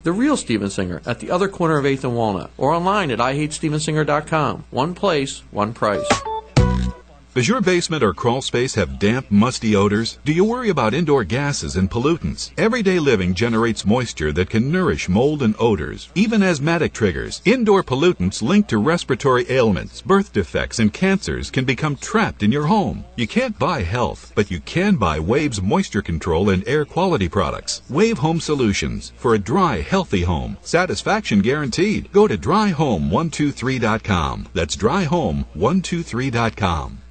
the real Steven Singer, at the other corner of 8th and Walnut, or online at IHateStevenSinger.com. One place, one price. Does your basement or crawl space have damp, musty odors? Do you worry about indoor gases and pollutants? Everyday living generates moisture that can nourish mold and odors, even asthmatic triggers. Indoor pollutants linked to respiratory ailments, birth defects, and cancers can become trapped in your home. You can't buy health, but you can buy Wave's moisture control and air quality products. Wave Home Solutions for a dry, healthy home. Satisfaction guaranteed. Go to dryhome123.com. That's dryhome123.com.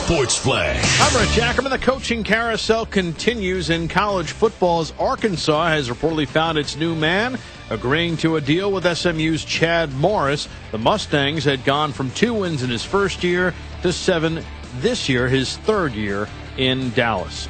Sports Flash. I'm Rich Ackerman. The coaching carousel continues in college football as Arkansas has reportedly found its new man, agreeing to a deal with SMU's Chad Morris. The Mustangs had gone from 2 wins in his first year to 7 this year, his third year in Dallas.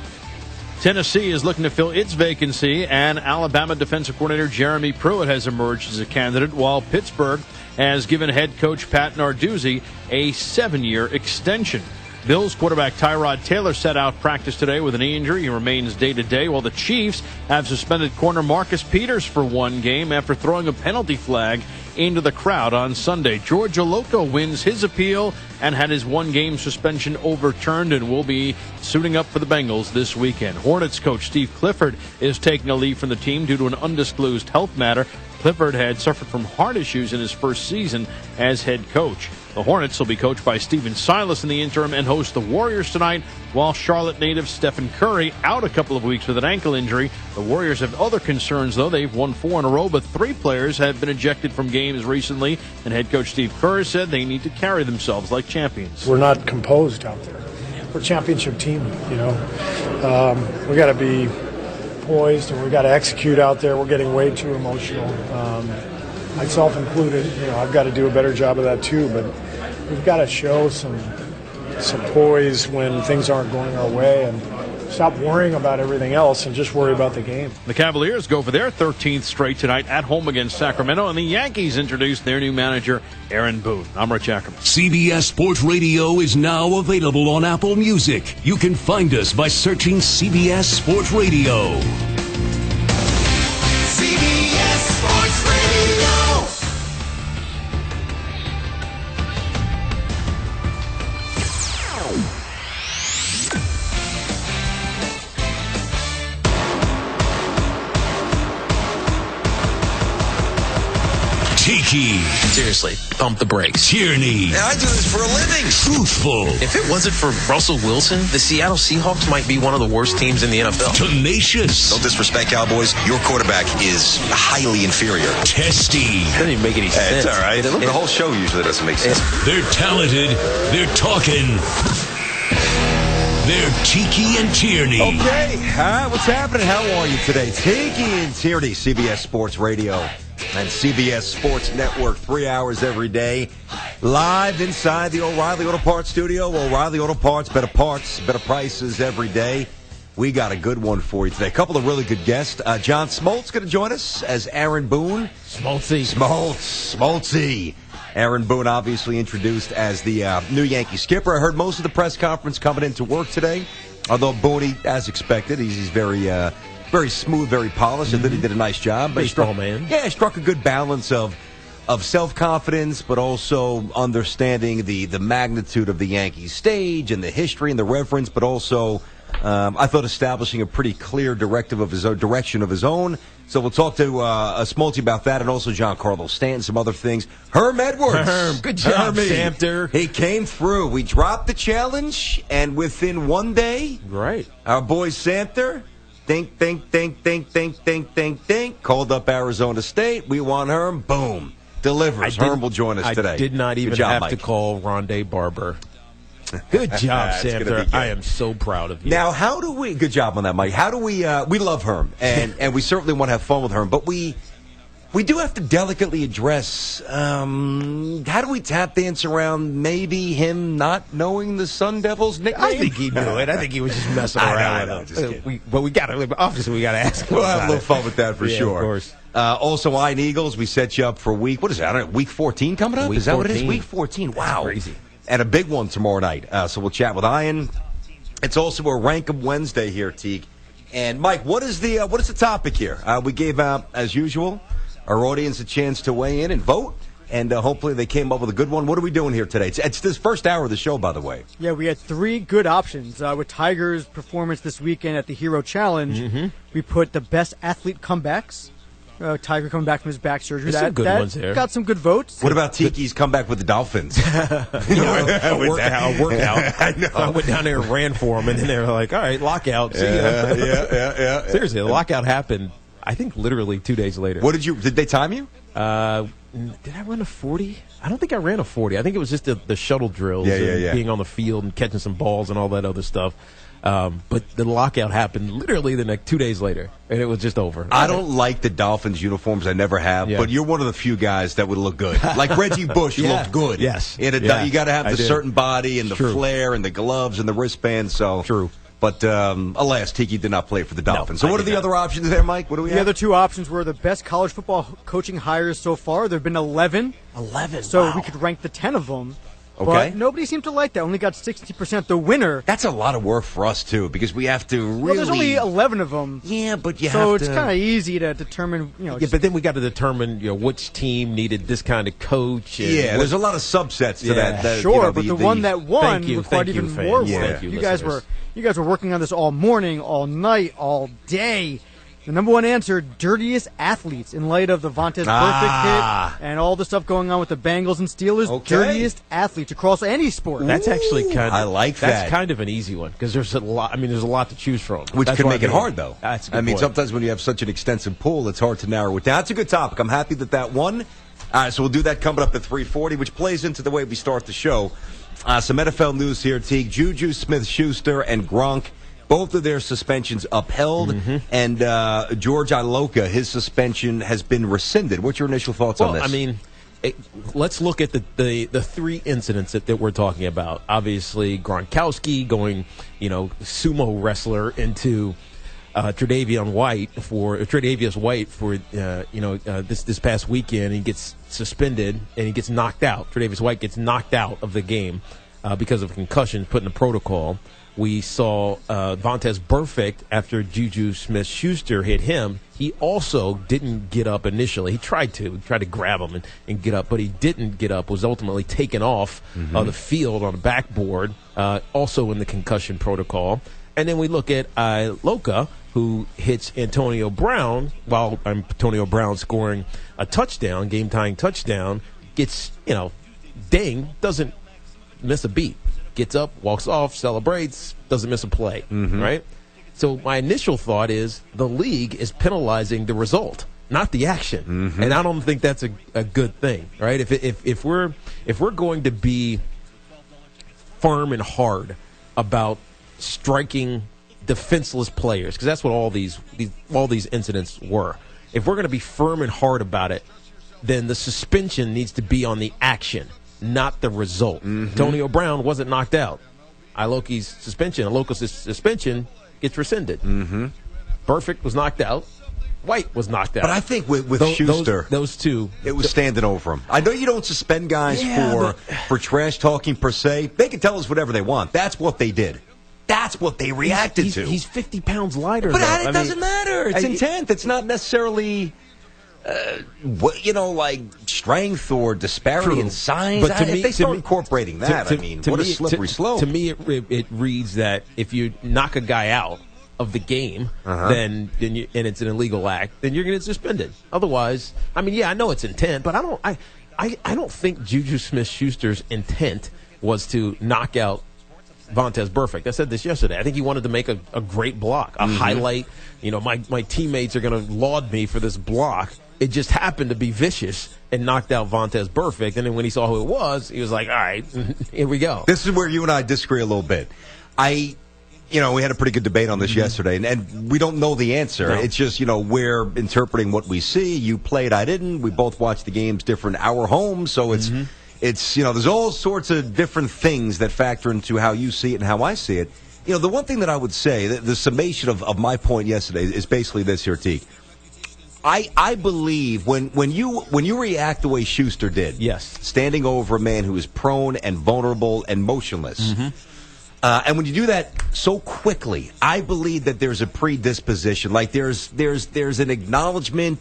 Tennessee is looking to fill its vacancy, and Alabama defensive coordinator Jeremy Pruitt has emerged as a candidate, while Pittsburgh has given head coach Pat Narduzzi a 7-year extension. Bills quarterback Tyrod Taylor set out practice today with an knee injury. He remains day-to-day, while the Chiefs have suspended corner Marcus Peters for 1 game after throwing a penalty flag into the crowd on Sunday. George Oloco wins his appeal and had his 1-game suspension overturned and will be suiting up for the Bengals this weekend. Hornets coach Steve Clifford is taking a leave from the team due to an undisclosed health matter. Clifford had suffered from heart issues in his first season as head coach. The Hornets will be coached by Steven Silas in the interim and host the Warriors tonight, while Charlotte native Stephen Curry out a couple of weeks with an ankle injury. The Warriors have other concerns, though. They've won 4 in a row, but 3 players have been ejected from games recently, and head coach Steve Kerr said they need to carry themselves like champions. We're not composed out there. We're a championship team, you know. We got to be poised, and we got to execute out there. We're getting way too emotional. Myself included, you know, I've got to do a better job of that too, but we've got to show some poise when things aren't going our way and stop worrying about everything else and just worry about the game. The Cavaliers go for their 13th straight tonight at home against Sacramento, and the Yankees introduce their new manager, Aaron Boone. I'm Rich Ackerman. CBS Sports Radio is now available on Apple Music. You can find us by searching CBS Sports Radio. CBS Sports Radio. Cheeky. Seriously, pump the brakes. Tierney. I do this for a living. Truthful. If it wasn't for Russell Wilson, the Seattle Seahawks might be one of the worst teams in the NFL. Tenacious. Don't disrespect Cowboys. Your quarterback is highly inferior. Testy. Doesn't even make any sense. It's all right. The whole show usually doesn't make sense. They're talented. They're talking. They're Tiki and Tierney. Okay. What's happening? How are you today? Tiki and Tierney, CBS Sports Radio and CBS Sports Network, 3 hours every day. Live inside the O'Reilly Auto Parts studio. O'Reilly Auto Parts, better prices every day. We got a good one for you today. A couple of really good guests. John Smoltz going to join us as Aaron Boone. Smoltzy. Aaron Boone obviously introduced as the new Yankee skipper. I heard most of the press conference coming into work today. Although Boone, as expected, he's very smooth, very polished. I think he did a nice job. Baseball man. Yeah, he struck a good balance of self-confidence, but also understanding the magnitude of the Yankees stage and the history and the reverence, but also I thought establishing a pretty clear direction of his own. So we'll talk to Smoltzy about that, and also Giancarlo Stanton, some other things. Herm Edwards. Good job, Samter. He came through. We dropped the challenge, and within 1 day, right, our boy Samter, think, called up Arizona State. We want Herm. Boom. Delivers. Herm will join us today. I did not even have to call Rondé Barber. Good job, Samter. I am so proud of you. Now, how do we – good job on that, Mike. How do we we love Herm, and we certainly want to have fun with Herm, but we We do have to delicately address how do we tap dance around maybe him not knowing the Sun Devils nickname? I think he knew it. I think he was just messing around with it. But we got to ask him. We'll have a little fun with that for sure. Of course. Also, Iron Eagles, we set you up for week 14 coming up? Week Is that 14. what it is? Week 14. Wow. That's crazy. And a big one tomorrow night. So we'll chat with Ian. It's also a Rank 'em Wednesday here, Teague. And Mike, what is the topic here? We gave out, as usual, our audience a chance to weigh in and vote, and hopefully they came up with a good one. What are we doing here today? It's this first hour of the show, by the way. Yeah, we had 3 good options. With Tiger's performance this weekend at the Hero Challenge, we put the best athlete comebacks. Tiger coming back from his back surgery. There's some good ones there. Got some good votes. What about Tiki's comeback with the Dolphins? A workout. I know. I went down there and ran for him, and then they were like, all right, lockout. See ya. Yeah. Seriously, the lockout happened, I think, literally 2 days later. Did they time you? Did I run a 40? I don't think I ran a 40. I think it was just the shuttle drills and being on the field and catching some balls and all that other stuff. But the lockout happened literally the next 2 days later, and it was just over. I don't like the Dolphins uniforms. I never have. Yeah. But you're one of the few guys that would look good. Like Reggie Bush looked good. Yes. You got to have the certain body and the flair and the gloves and the wristbands. So true. But alas, Tiki did not play for the Dolphins. No, so what are the other options there, Mike? What do we have? The other 2 options were the best college football coaching hires so far. There have been 11. 11. So we could rank the 10 of them. Okay. But nobody seemed to like that. Only got 60%. The winner. That's a lot of work for us, too, because we have to really... Well, there's only 11 of them. Yeah, but So it's kind of easy to determine, Yeah, but then we got to determine, which team needed this kind of coach. And there's a lot of subsets to that. Sure, but the one that won required even more work. Thank you, you guys were working on this all morning, all night, all day. The number one answer, dirtiest athletes, in light of the Vontaze Burfict hit and all the stuff going on with the Bengals and Steelers. Okay. Dirtiest athletes across any sport. That's actually kind of... I like that. That's kind of an easy one, because there's a lot. I mean, there's a lot to choose from. Which can make it hard, though. That's a good point. Sometimes when you have such an extensive pool, it's hard to narrow it down. That's a good topic. I'm happy that won. All right, so we'll do that coming up at 3:40, which plays into the way we start the show. Some NFL news here, Teague. Juju Smith-Schuster and Gronk, both of their suspensions upheld, and George Iloka, his suspension has been rescinded. What's your initial thoughts on this? I mean, let's look at the 3 incidents that we're talking about. Obviously, Gronkowski going, sumo wrestler into Tre'Davious White for this past weekend. He gets suspended and he gets knocked out. Tre'Davious White gets knocked out of the game because of concussion, put in the protocol. We saw Vontaze Burfict, after Juju Smith-Schuster hit him, he also didn't get up initially. He tried to grab him and get up, but he didn't get up, was ultimately taken off the field on the backboard, also in the concussion protocol. And then we look at Iloka, who hits Antonio Brown, while Antonio Brown scoring a touchdown, game-tying touchdown, gets, doesn't miss a beat. Gets up, walks off, celebrates, doesn't miss a play, right? So my initial thought is the league is penalizing the result, not the action, and I don't think that's a good thing, right? If we're going to be firm and hard about striking defenseless players, because that's what all these incidents were. If we're going to be firm and hard about it, then the suspension needs to be on the action, not the result. Antonio Brown wasn't knocked out. Iloka's suspension gets rescinded. Burfict was knocked out. White was knocked out. But I think with Schuster, those two, it was standing over him. I know you don't suspend guys for trash talking per se. They can tell us whatever they want. That's what they did. That's what they reacted to. He's 50 pounds lighter. But it doesn't matter. It's intent. It's not necessarily... like strength or disparity in size. But if they start incorporating that, what a slippery slope. To me, it reads that if you knock a guy out of the game, then and it's an illegal act, then you're going to get suspended. Otherwise, I know it's intent, but I don't think Juju Smith-Schuster's intent was to knock out Vontaze Burfict. I said this yesterday. I think he wanted to make a great block, a highlight. My teammates are going to laud me for this block. It just happened to be vicious and knocked out Vontaze Burfict. And then when he saw who it was, he was like, all right, here we go. This is where you and I disagree a little bit. we had a pretty good debate on this yesterday, and we don't know the answer. No. It's just, we're interpreting what we see. You played, I didn't. We both watched the games different, our homes, so it's there's all sorts of different things that factor into how you see it and how I see it. The one thing that I would say, the summation of my point yesterday is basically this here, Teague. I believe when you react the way Schuster did, yes, standing over a man who is prone and vulnerable and motionless, and when you do that so quickly, I believe that there's a predisposition. Like there's an acknowledgement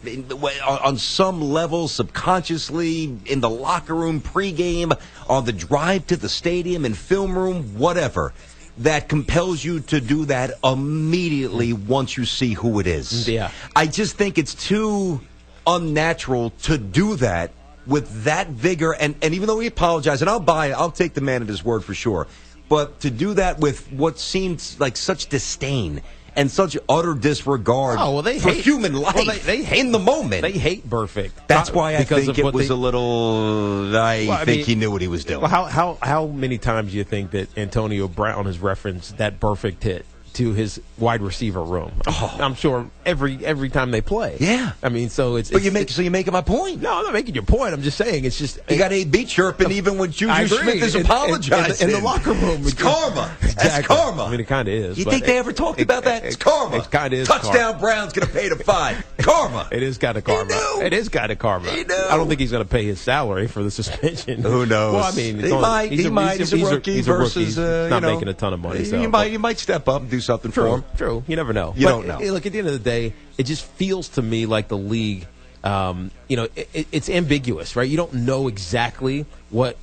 on some level, subconsciously, in the locker room, pregame, on the drive to the stadium, in film room, whatever, that compels you to do that immediately once you see who it is. Yeah. I just think it's too unnatural to do that with that vigor. And even though he apologized, and I'll buy it, I'll take the man at his word for sure. But to do that with what seems like such disdain and such utter disregard for human life they hate in the moment. They hate Burfict. That's why I think it was a little... I think he knew what he was doing. Well, how many times do you think that Antonio Brown has referenced that Burfict hit to his wide receiver room? I'm sure every time they play. Yeah. I mean, so it's... But you're making my point. No, I'm not making your point. I'm just saying it's just... You got AB chirping even when Juju Smith is apologizing. In the locker room. It's karma. Exactly. That's karma. I mean, it kind of is. You think they ever talked about that? It's karma. It kind of is Touchdown karma. Brown's going to pay the fine. Karma. It is kind of karma. It is kind of karma. I don't think he's going to pay his salary for the suspension. Who knows? Well, I mean, he might. He's a rookie versus... He's not making a ton of money. You might step up and do something for him. True. You never know. You don't know. Look, at the end of the day, it just feels to me like the league, it's ambiguous, right? You don't know exactly what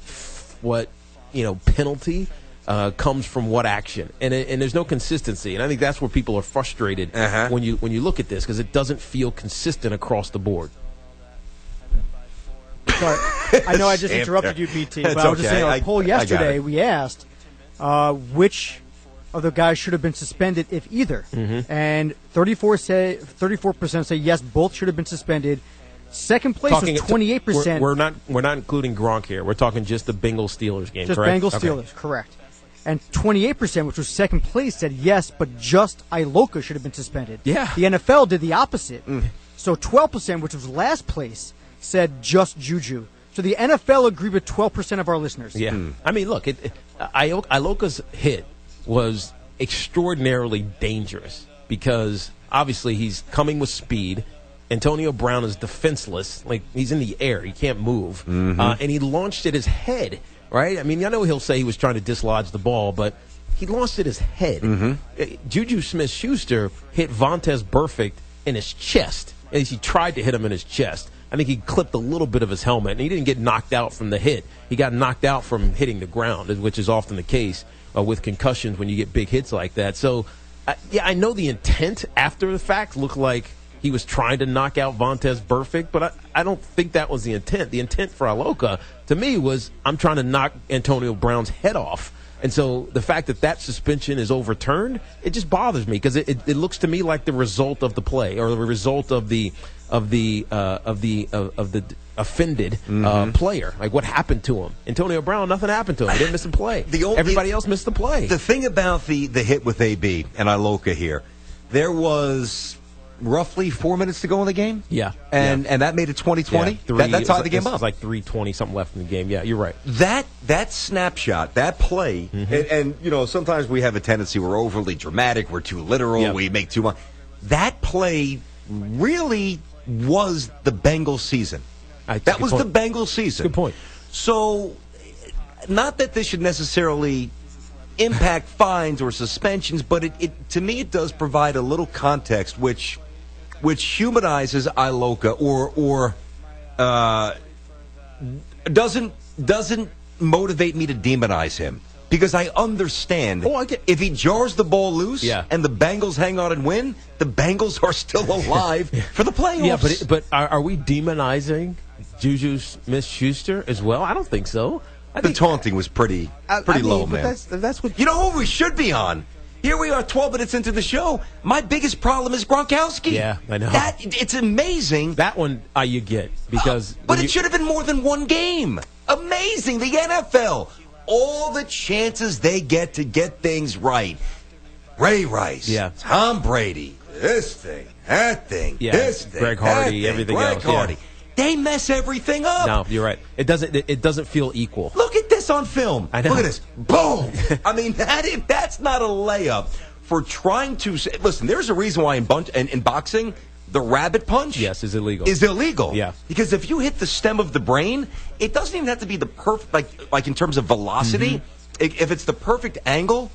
penalty comes from what action, and there's no consistency. And I think that's where people are frustrated when you look at this, because it doesn't feel consistent across the board. Sorry, I know I just interrupted you, BT, but I was just saying, on a poll yesterday, we asked which of the guys should have been suspended, if either. And 34% say yes, both should have been suspended. Second place was 28%. We're not including Gronk here. We're talking just the Bengals-Steelers game, just correct? Bengals-Steelers, correct. And 28%, which was second place, said yes, but just Iloka should have been suspended. Yeah. The NFL did the opposite. So 12%, which was last place, said just Juju. So the NFL agreed with 12% of our listeners. Yeah. I mean, look, Iloka's hit was extraordinarily dangerous because obviously he's coming with speed. Antonio Brown is defenseless. Like, he's in the air. He can't move. And he launched at his head, right? I mean, I know he'll say he was trying to dislodge the ball, but he launched at his head. Juju Smith-Schuster hit Vontaze Burfict in his chest. At least he tried to hit him in his chest. I think he clipped a little bit of his helmet, and he didn't get knocked out from the hit. He got knocked out from hitting the ground, which is often the case with concussions when you get big hits like that. So, I know the intent after the fact looked like he was trying to knock out Vontaze Burfict, but I don't think that was the intent. The intent for Iloka, to me, was I'm trying to knock Antonio Brown's head off. And so the fact that suspension is overturned, it just bothers me because it looks to me like the result of the play or the result of the offended player. Like, what happened to him? Antonio Brown, nothing happened to him. He didn't miss a play. Everybody else missed the play. The thing about the hit with AB and Iloka here, there was roughly 4 minutes to go in the game. Yeah. And that made it 20-20. Yeah, that tied the game up. It was like 3:20 something left in the game. Yeah, you're right. That snapshot, that play, and sometimes we have a tendency, we're overly dramatic, we're too literal, we make too much. That play really was the Bengals season. That was the Bengals season. Good point. So, not that this should necessarily impact fines or suspensions, but it to me it does provide a little context which humanizes Iloka or doesn't motivate me to demonize him. Because I understand if he jars the ball loose and the Bengals hang on and win, the Bengals are still alive for the playoffs. Yeah, but are we demonizing Juju Smith-Schuster as well? I don't think so. The taunting was pretty low, man. That's what who we should be on. Here we are 12 minutes into the show. My biggest problem is Gronkowski. Yeah, I know. It's amazing. That one you get because... But it should have been more than one game. Amazing. The NFL. All the chances they get to get things right. Ray Rice, Yeah. Tom Brady, this thing, that thing, Yeah. this thing, Greg Hardy, that everything Greg else. Hardy. Yeah. They mess everything up. No, you're right. It doesn't feel equal. Look at this on film. I know. Look at this. Boom. I mean, that's not a layup for trying to – listen, there's a reason why in boxing the rabbit punch is illegal. Yeah. Because if you hit the stem of the brain, it doesn't even have to be the perfect – like in terms of velocity. Mm-hmm. If it's the perfect angle,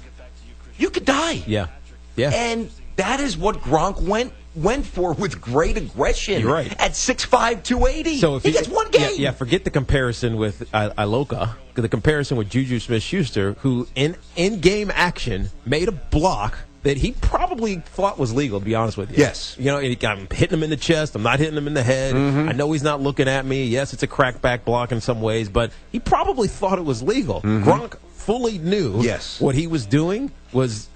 you could die. Yeah. Yeah. And that is what Gronk went for with great aggression. You're right. At 6'5", 280. So if he gets one game. Yeah, forget the comparison with Iloka. The comparison with Juju Smith-Schuster, who in game action made a block that he probably thought was legal, to be honest with you. Yes. You know, I'm hitting him in the chest. I'm not hitting him in the head. Mm-hmm. I know he's not looking at me. Yes, it's a crackback block in some ways, but he probably thought it was legal. Mm-hmm. Gronk fully knew what he was doing was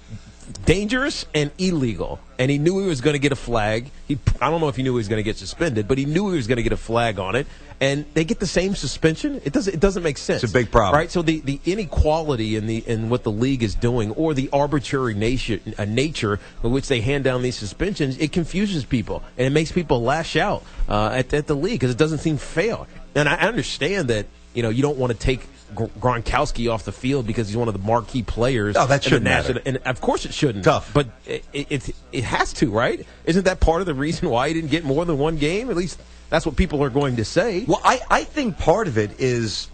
dangerous and illegal, and he knew he was going to get a flag. I don't know if he knew he was going to get suspended, but he knew he was going to get a flag on it, and they get the same suspension. It doesn't make sense. It's a big problem, right? So the inequality in what the league is doing, or the arbitrary nature in which they hand down these suspensions, it confuses people and it makes people lash out at the league because it doesn't seem fair. And I understand that you don't want to take Gronkowski off the field because he's one of the marquee players. Oh, that shouldn't matter. And of course it shouldn't. Tough. But it has to, right? Isn't that part of the reason why he didn't get more than one game? At least that's what people are going to say. Well, I think part of it is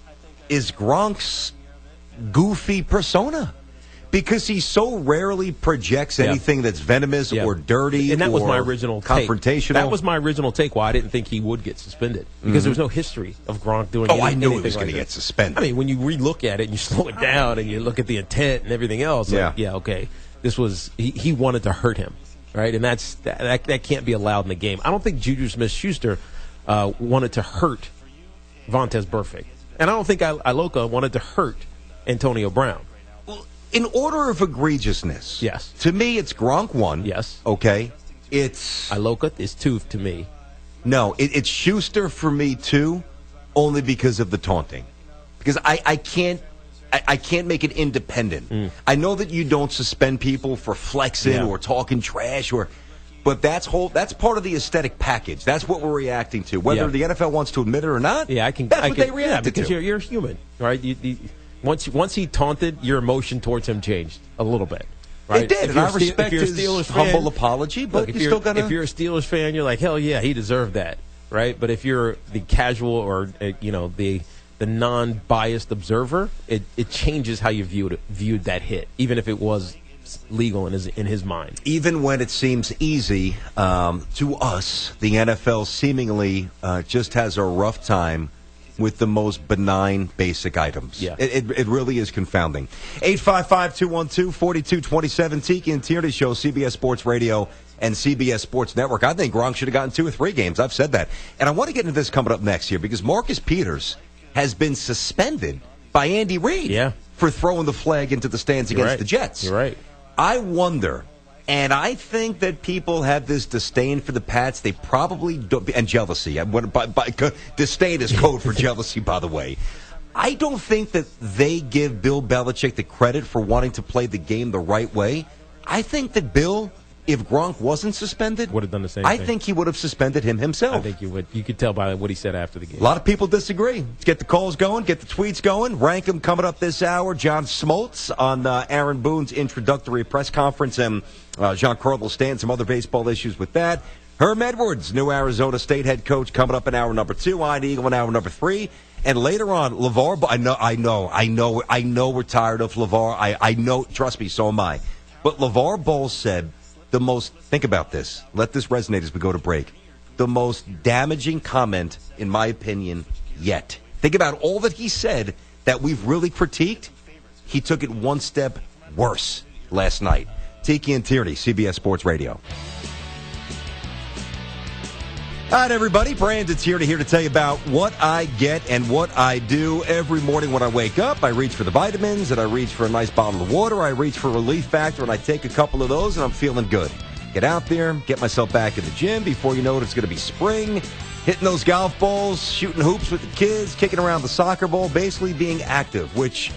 Gronk's goofy persona. Because he so rarely projects anything that's venomous or dirty, and that was or my original confrontational. Take. That was my original take. Why I didn't think he would get suspended because there was no history of Gronk doing. I knew he was going to get suspended. I mean, when you relook at it and you slow it down and you look at the intent and everything else, okay, this was he wanted to hurt him, right? And that can't be allowed in the game. I don't think Juju Smith-Schuster wanted to hurt Vontaze Burfict, and I don't think Iloka wanted to hurt Antonio Brown. In order of egregiousness, yes. To me, it's Gronk 1. Yes. Okay. It's Iloka is 2 to me. No, it's Schuster for me 2, only because of the taunting. Because I can't make it independent. I know that you don't suspend people for flexing or talking trash but that's part of the aesthetic package. That's what we're reacting to, whether the NFL wants to admit it or not. Yeah, That's what they reacted because to. You're human, right? Once he taunted, your emotion towards him changed a little bit. Right? It did, and I respect his humble apology, but if you still got to... If you're a Steelers fan, you're like, hell yeah, he deserved that, right? But if you're the casual or, the non-biased observer, it changes how you viewed that hit, even if it was legal in his mind. Even when it seems easy to us, the NFL seemingly just has a rough time with the most benign basic items. Yeah. It really is confounding. 855-212-4227, Tiki and Tierney Show, CBS Sports Radio and CBS Sports Network. I think Gronk should have gotten 2 or 3 games. I've said that. And I want to get into this coming up next here because Marcus Peters has been suspended by Andy Reid for throwing the flag into the stands against the Jets. You're right. I wonder, and I think that people have this disdain for the Pats. They probably don't, and jealousy. Disdain is code for jealousy, by the way. I don't think that they give Bill Belichick the credit for wanting to play the game the right way. I think that Bill, if Gronk wasn't suspended, would have done the same thing. I thing. think he would have suspended him himself. I think you would. You could tell by what he said after the game. A lot of people disagree. Let's get the calls going, get the tweets going. Rank them coming up this hour. John Smoltz on Aaron Boone's introductory press conference, and Jean-Carlo Stan, some other baseball issues with that. Herm Edwards, new Arizona State head coach, coming up in hour number 2. Ian Eagle in hour number 3. And later on, LeVar, I know we're tired of LeVar. I know, trust me, so am I. But LeVar Ball said think about this. Let this resonate as we go to break. The most damaging comment, in my opinion, yet. Think about all that he said that we've really critiqued. He took it one step worse last night. Tiki and Tierney, CBS Sports Radio. All right, everybody. Brandon Tierney here to tell you about what I get and what I do every morning when I wake up. I reach for the vitamins, and I reach for a nice bottle of water. I reach for Relief Factor, and I take a couple of those, and I'm feeling good. Get out there, get myself back in the gym. Before you know it, it's going to be spring. Hitting those golf balls, shooting hoops with the kids, kicking around the soccer ball, basically being active, which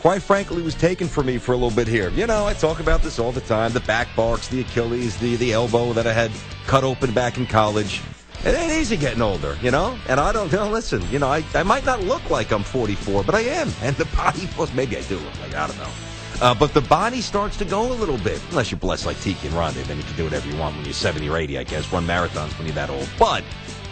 quite frankly, was taken from me for a little bit here. You know, I talk about this all the time, the back barks, the Achilles, the elbow that I had cut open back in college. It ain't easy getting older, you know? And I don't know, listen, you know, I might not look like I'm 44, but I am. And the body, well, maybe I do look like, I don't know. But the body starts to go a little bit. Unless you're blessed like Tiki and Rondé, then you can do whatever you want when you're 70 or 80, I guess. Run marathons when you're that old. But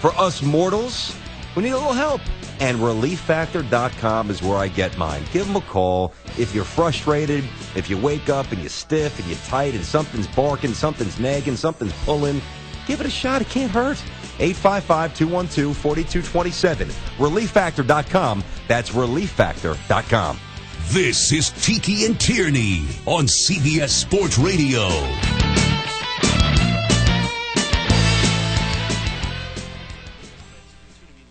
for us mortals, we need a little help. And ReliefFactor.com is where I get mine. Give them a call. If you're frustrated, if you wake up and you're stiff and you're tight and something's barking, something's nagging, something's pulling, give it a shot. It can't hurt. 855-212-4227. ReliefFactor.com. That's ReliefFactor.com. This is Tiki and Tierney on CBS Sports Radio.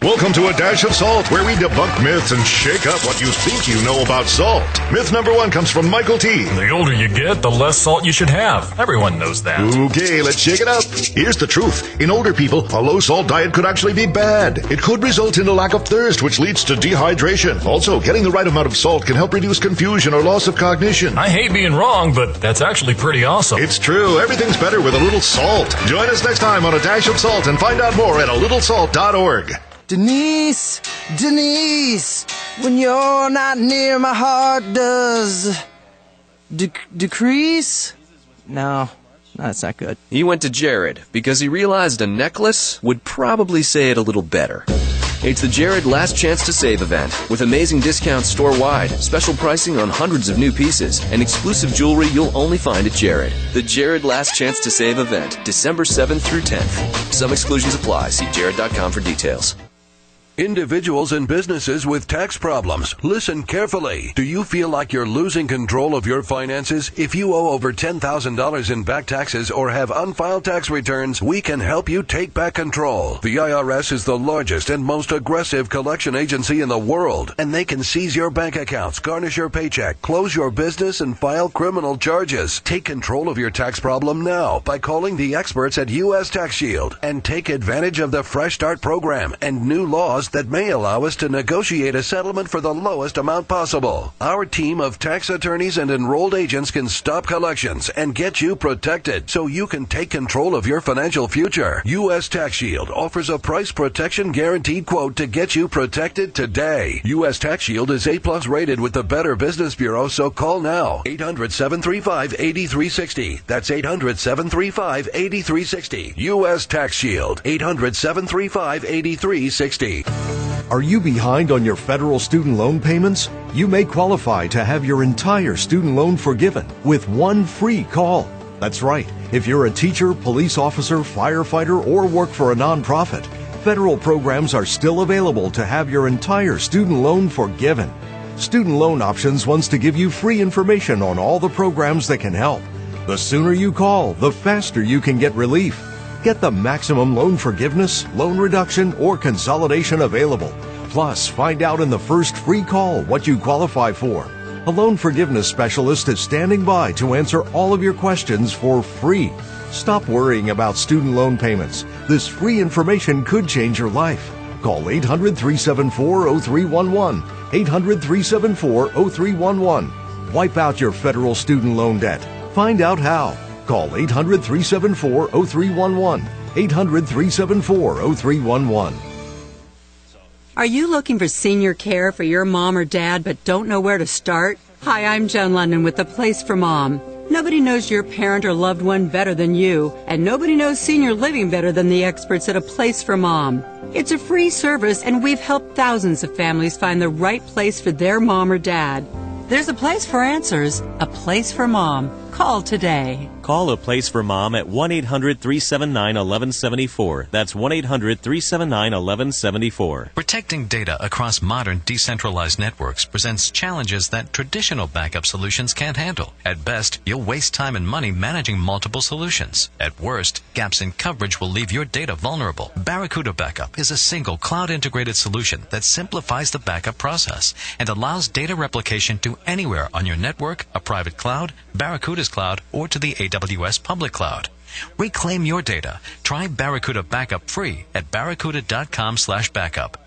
Welcome to A Dash of Salt, where we debunk myths and shake up what you think you know about salt. Myth number 1 comes from Michael T. The older you get, the less salt you should have. Everyone knows that. Okay, let's shake it up. Here's the truth. In older people, a low-salt diet could actually be bad. It could result in a lack of thirst, which leads to dehydration. Also, getting the right amount of salt can help reduce confusion or loss of cognition. I hate being wrong, but that's actually pretty awesome. It's true. Everything's better with a little salt. Join us next time on A Dash of Salt and find out more at alittlesalt.org. Denise, when you're not near, my heart does decrease? No, that's not good. He went to Jared because he realized a necklace would probably say it a little better. It's the Jared Last Chance to Save event with amazing discounts store-wide, special pricing on hundreds of new pieces, and exclusive jewelry you'll only find at Jared. The Jared Last Chance to Save event, December 7th through 10th. Some exclusions apply. See jared.com for details. Individuals and businesses with tax problems, listen carefully. Do you feel like you're losing control of your finances? If you owe over $10,000 in back taxes or have unfiled tax returns, we can help you take back control. The IRS is the largest and most aggressive collection agency in the world, and they can seize your bank accounts, garnish your paycheck, close your business, and file criminal charges. Take control of your tax problem now by calling the experts at U.S. Tax Shield and take advantage of the Fresh Start program and new laws that may allow us to negotiate a settlement for the lowest amount possible. Our team of tax attorneys and enrolled agents can stop collections and get you protected so you can take control of your financial future. U.S. Tax Shield offers a price protection guaranteed quote to get you protected today. U.S. Tax Shield is A+ rated with the Better Business Bureau, so call now. 800-735-8360. That's 800-735-8360. U.S. Tax Shield. 800-735-8360. Are you behind on your federal student loan payments? You may qualify to have your entire student loan forgiven with one free call. That's right. If you're a teacher, police officer, firefighter, or work for a nonprofit, federal programs are still available to have your entire student loan forgiven. Student Loan Options wants to give you free information on all the programs that can help. The sooner you call, the faster you can get relief. Get the maximum loan forgiveness, loan reduction, or consolidation available. Plus, find out in the first free call what you qualify for. A loan forgiveness specialist is standing by to answer all of your questions for free. Stop worrying about student loan payments. This free information could change your life. Call 800-374-0311. 800-374-0311. Wipe out your federal student loan debt. Find out how. Call 800-374-0311. 800-374-0311. Are you looking for senior care for your mom or dad but don't know where to start? Hi, I'm Joan London with The Place for Mom. Nobody knows your parent or loved one better than you, and nobody knows senior living better than the experts at A Place for Mom. It's a free service, and we've helped thousands of families find the right place for their mom or dad. There's a place for answers, a place for mom. Call today. Call A Place for Mom at 1-800-379-1174. That's 1-800-379-1174. Protecting data across modern decentralized networks presents challenges that traditional backup solutions can't handle. At best, you'll waste time and money managing multiple solutions. At worst, gaps in coverage will leave your data vulnerable. Barracuda Backup is a single cloud-integrated solution that simplifies the backup process and allows data replication to anywhere on your network, a private cloud, Barracuda's cloud, or to the AWS public cloud. Reclaim your data. Try Barracuda Backup free at barracuda.com/backup.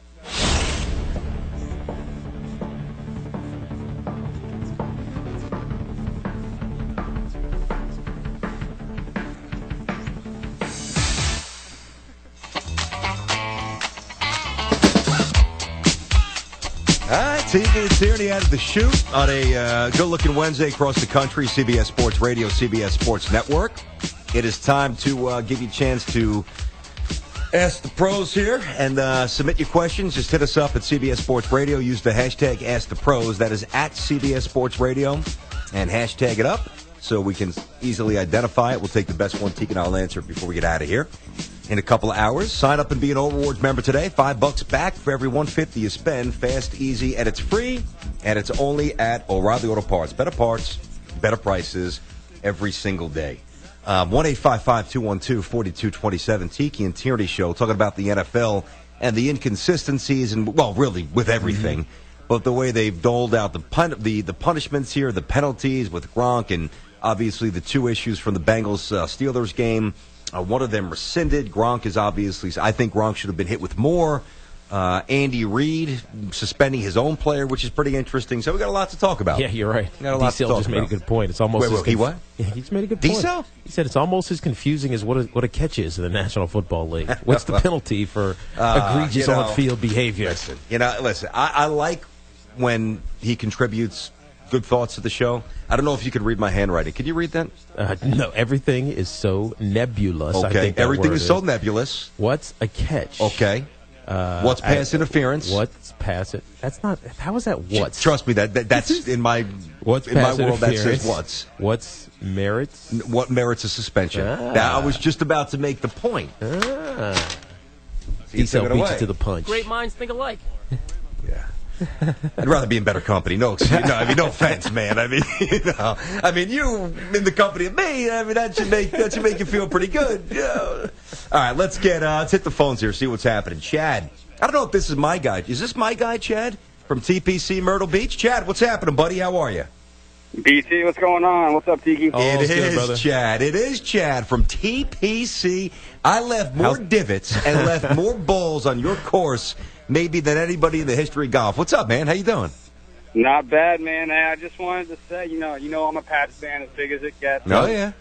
Tiki and Tierney out of the shoot on a good-looking Wednesday across the country. CBS Sports Radio, CBS Sports Network. It is time to give you a chance to ask the pros here and submit your questions. Just hit us up at CBS Sports Radio. Use the hashtag #AskThePros. That is at CBS Sports Radio. And hashtag it up so we can easily identify it. We'll take the best one. Tiki and I'll answer it before we get out of here in a couple of hours. Sign up and be an All Rewards member today. $5 back for every $150 you spend. Fast, easy, and it's free. And it's only at O'Reilly Auto Parts. Better parts, better prices every single day. 1-855-212-4227. Tiki and Tierney Show, talking about the NFL and the inconsistencies and, well, really with everything. But the way they've doled out the punishments here, the penalties with Gronk, and obviously the two issues from the Bengals-Steelers game. One of them rescinded. Gronk is obviously, I think Gronk should have been hit with more. Andy Reid suspending his own player, which is pretty interesting. So we got a lot to talk about. Yeah, you're right. D-Cell just made a good point. It's almost he what? Yeah, he just made a good point. D-Cell? He said it's almost as confusing as what a catch is in the National Football League. What's the penalty for egregious on-field behavior? Listen. I like when he contributes good thoughts to the show. I don't know if you could read my handwriting. Could you read that? No, everything is so nebulous. Okay, I think everything is so nebulous. What's a catch? Okay. What's pass interference? What's pass it? That's not. How is that? What's? Trust me, that's in my what's in my world. That says what's merits? What merits a suspension? Now, I was just about to make the point. D-Cell beat you to the punch. Great minds think alike. Yeah. I'd rather be in better company. No offense, man. I mean, you in the company of me. I mean, that should make you feel pretty good. Yeah. All right, let's hit the phones here. See what's happening. Chad, I don't know if this is my guy. Is this my guy, Chad, from TPC Myrtle Beach? Chad, what's happening, buddy? How are you? BT, what's going on? What's up, Tiki? It is Chad. It is Chad from TPC. I left more divots and left more balls on your course maybe than anybody in the history of golf. What's up, man? How you doing? Not bad, man. Hey, I just wanted to say, you know, I'm a Pats fan as big as it gets. Oh, yeah.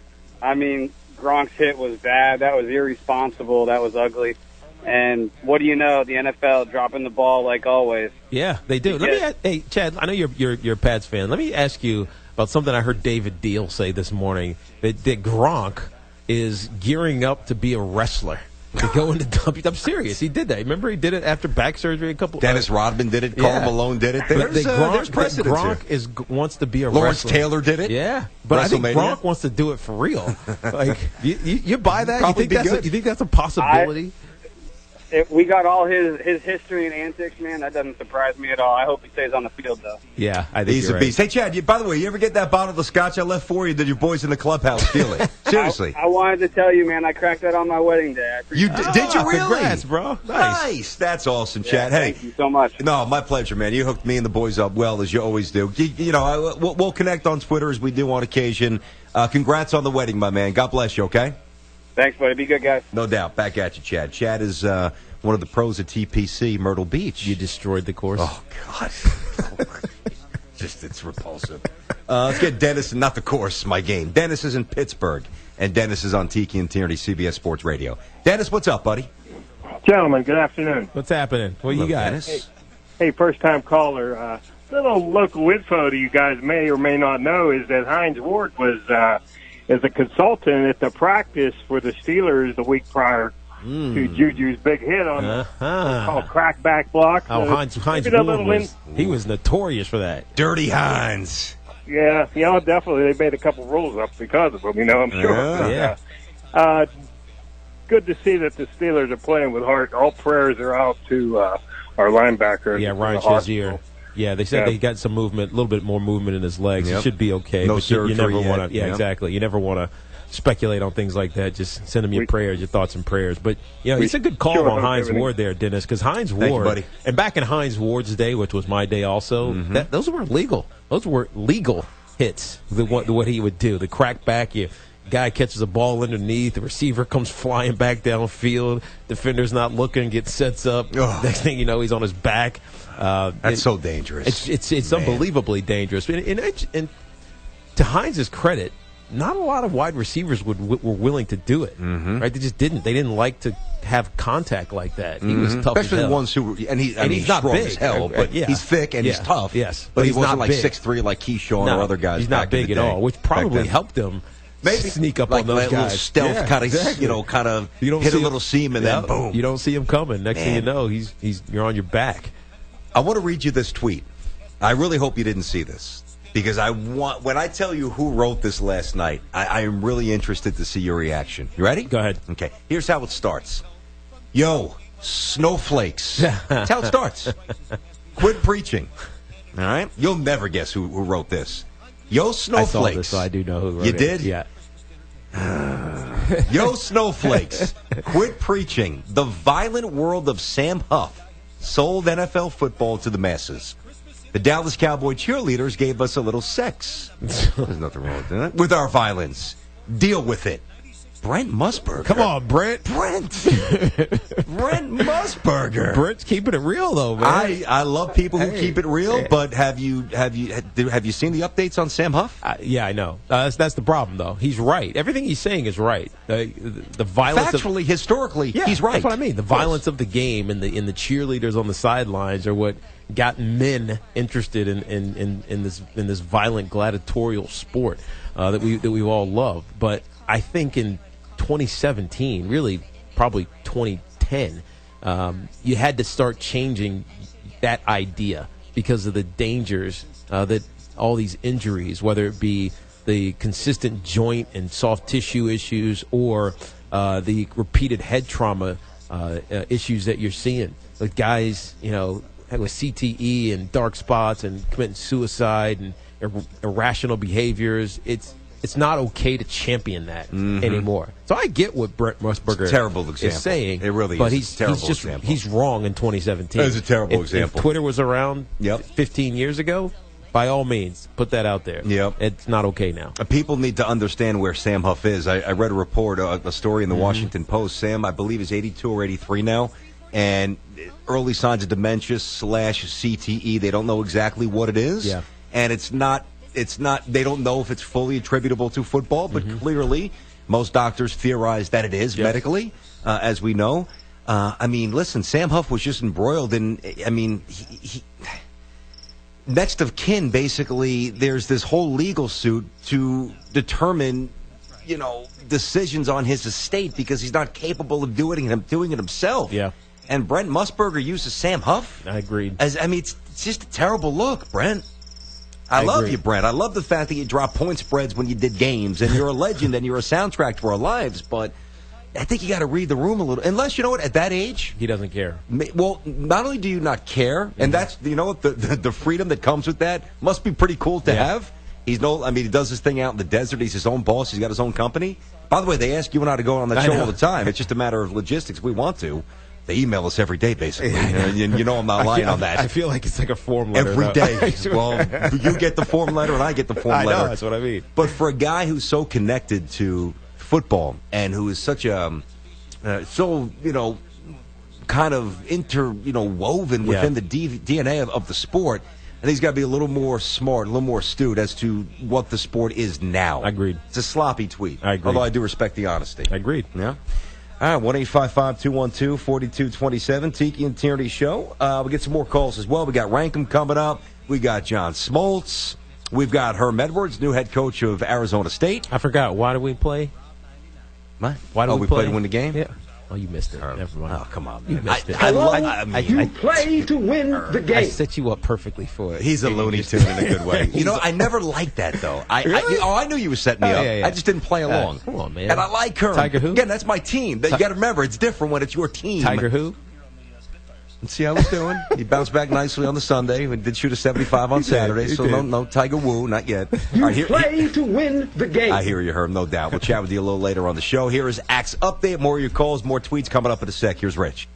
I mean, Gronk's hit was bad. That was irresponsible. That was ugly. And what do you know? The NFL dropping the ball like always. Yeah, they do. Hey, Chad, I know you're a Pats fan. Let me ask you about something I heard David Deal say this morning, that Gronk is gearing up to be a wrestler. To go into WWE. I'm serious. He did that. Remember, he did it after back surgery. Dennis Rodman did it. Carl Malone did it. There's precedent. Gronk wants to be a Lawrence wrestler. Taylor did it. Yeah, but I think Gronk wants to do it for real. Like you buy that? You think that's a possibility? We got all his history and antics, man. That doesn't surprise me at all. I hope he stays on the field, though. Yeah, I think he's a beast. Hey, Chad, by the way, you ever get that bottle of scotch I left for you? Did your boys in the clubhouse steal it? Seriously. I wanted to tell you, man, I cracked that on my wedding day. Did you really? Congrats, bro. Nice. That's awesome, Chad. Hey, thank you so much. No, my pleasure, man. You hooked me and the boys up well, as you always do. We'll connect on Twitter as we do on occasion. Congrats on the wedding, my man. God bless you, okay? Thanks, buddy. Be good, guys. No doubt. Back at you, Chad. Chad is one of the pros at TPC Myrtle Beach. You destroyed the course. Oh, God. It's repulsive. Let's get Dennis, not the course, my game. Dennis is in Pittsburgh, and Dennis is on Tiki and Tierney, CBS Sports Radio. Dennis, what's up, buddy? Gentlemen, good afternoon. What's happening? What you got? Dennis? Hey, first-time caller. Little local info that you guys may or may not know is that Hines Ward was as a consultant at the practice for the Steelers the week prior to Juju's big hit on called crackback block. Oh, Hines Ward he was notorious for that. Dirty Hines. Yeah, definitely. They made a couple rules up because of him, I'm sure. Yeah. Good to see that the Steelers are playing with heart. All prayers are out to our linebacker. Yeah, Ryan Shazier. Yeah, they said they got some movement, a little bit more movement in his legs. He should be okay. No but surgery you never yet. want to. Yeah, exactly. You never want to speculate on things like that. Just send him your prayers, your thoughts and prayers. But it's a good call on Hines Ward there, Dennis, because Hines Ward, buddy. And back in Hines Ward's day, which was my day also, those were legal. Those were legal hits. What he would do, the crack back, guy catches a ball underneath, the receiver comes flying back downfield, defender's not looking, sets up. Next thing you know, he's on his back. That's so dangerous. It's unbelievably dangerous. And to Hines' credit, not a lot of wide receivers were willing to do it. Right? They just didn't. They didn't like to have contact like that. He was tough, especially as hell. the ones who. He's not strong big as hell, but he's thick and he's tough. Yes, but he he's wasn't not like big. 6'3" like Keyshawn or other guys. He's not big at all, which probably helped him. Maybe sneak up like on those that little guys. stealth kind of, hit a little seam and then boom. You don't see him coming. Next thing you know, you're on your back. I want to read you this tweet. I really hope you didn't see this because when I tell you who wrote this last night, I am really interested to see your reaction. You ready? Go ahead. Okay. Here's how it starts. Yo, snowflakes. That's how it starts. Quit preaching. All right? You'll never guess who wrote this. Yo, snowflakes. I saw this, so I do know who wrote it. You did? Yeah. Yo, snowflakes. Quit preaching. The violent world of Sam Huff sold NFL football to the masses. The Dallas Cowboy cheerleaders gave us a little sex. There's nothing wrong with that. With our violence. Deal with it. Brent Musburger. Come on, Brent. Brent Musburger. Brent's keeping it real, though, man. I love people who keep it real, but have you seen the updates on Sam Huff? Yeah, I know. That's the problem, though. He's right. Everything he's saying is right. The violence, factually, historically, he's right. That's what I mean. The violence of the game and the cheerleaders on the sidelines are what got men interested in this violent gladiatorial sport that we all love. But I think in 2017, really probably 2010, you had to start changing that idea because of the dangers that all these injuries, whether it be the consistent joint and soft tissue issues or the repeated head trauma issues that you're seeing with guys, with CTE and dark spots and committing suicide and irrational behaviors. It's not okay to champion that anymore. So I get what Brent Musburger is saying. It really but is. He's wrong in 2017. It's a terrible example. If Twitter was around 15 years ago, by all means, put that out there. Yep. It's not okay now. People need to understand where Sam Huff is. I read a report, a story in the Washington Post. Sam, I believe, is 82 or 83 now. And early signs of dementia / CTE, they don't know exactly what it is. Yeah. And it's not, they don't know if it's fully attributable to football, but clearly most doctors theorize that it is medically, as we know. Listen, Sam Huff was just embroiled in, he next of kin, basically, there's this whole legal suit to determine, decisions on his estate because he's not capable of doing it himself. Yeah. And Brent Musburger uses Sam Huff. I agreed. It's just a terrible look, Brent. I love agree. you, Brent. I love the fact that you drop point spreads when you did games, and you're a legend, and you're a soundtrack to our lives, but I think you got to read the room a little. Unless, you know what, at that age... He doesn't care. Well, not only do you not care, and that's, the freedom that comes with that must be pretty cool to have. He does his thing out in the desert. He's his own boss. He's got his own company. By the way, they ask you and I to go on that show all the time. It's just a matter of logistics. We want to. They email us every day, basically. And I'm not lying on that. I feel like it's like a form letter. Every day. Well, you get the form letter and I get the form letter. I know, that's what I mean. But for a guy who's so connected to football and who is such a, kind of woven within the DNA of the sport, I think he's got to be a little more smart, a little more astute as to what the sport is now. Agreed. It's a sloppy tweet. I agree. Although I do respect the honesty. Agreed. Yeah. All right, 1-855-212-4227, Tiki and Tierney Show. We get some more calls as well. We got Rankum coming up. We got John Smoltz. We've got Herm Edwards, new head coach of Arizona State. I forgot. Why did we play? What? Why did we play to win the game? Yeah. Oh, you missed it. Never mind. Oh, come on, You man. missed it. You play to win the game. I set you up perfectly for it. He's a Looney Tune in a good way. I never liked that, though. Really? I knew you were setting me up. Yeah. I just didn't play along. Come on, man. And I like Herm. Tiger who? Again, that's my team. You got to remember, it's different when it's your team. Tiger who? Let's see how he's doing. He bounced back nicely on the Sunday. We did shoot a 75 on Saturday, so no Tiger Woo, not yet. You play to win the game. I hear you, Herm, no doubt. We'll chat with you a little later on the show. Here is Axe Update. More of your calls, more tweets coming up in a sec. Here's Rich.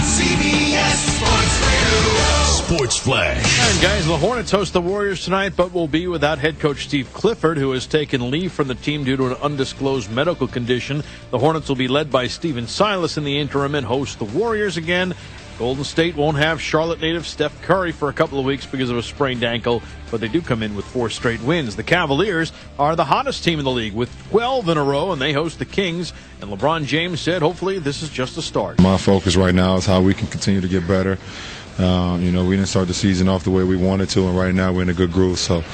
CBS Sports Radio. Sports Flash. And guys, the Hornets host the Warriors tonight, but will be without head coach Steve Clifford, who has taken leave from the team due to an undisclosed medical condition. The Hornets will be led by Steven Silas in the interim and host the Warriors again Golden State won't have Charlotte native Steph Curry for a couple of weeks because of a sprained ankle, but they do come in with 4 straight wins. The Cavaliers are the hottest team in the league with 12 in a row, and they host the Kings. And LeBron James said, hopefully this is just a start. My focus right now is how we can continue to get better. We didn't start the season off the way we wanted to, and right now we're in a good groove. So,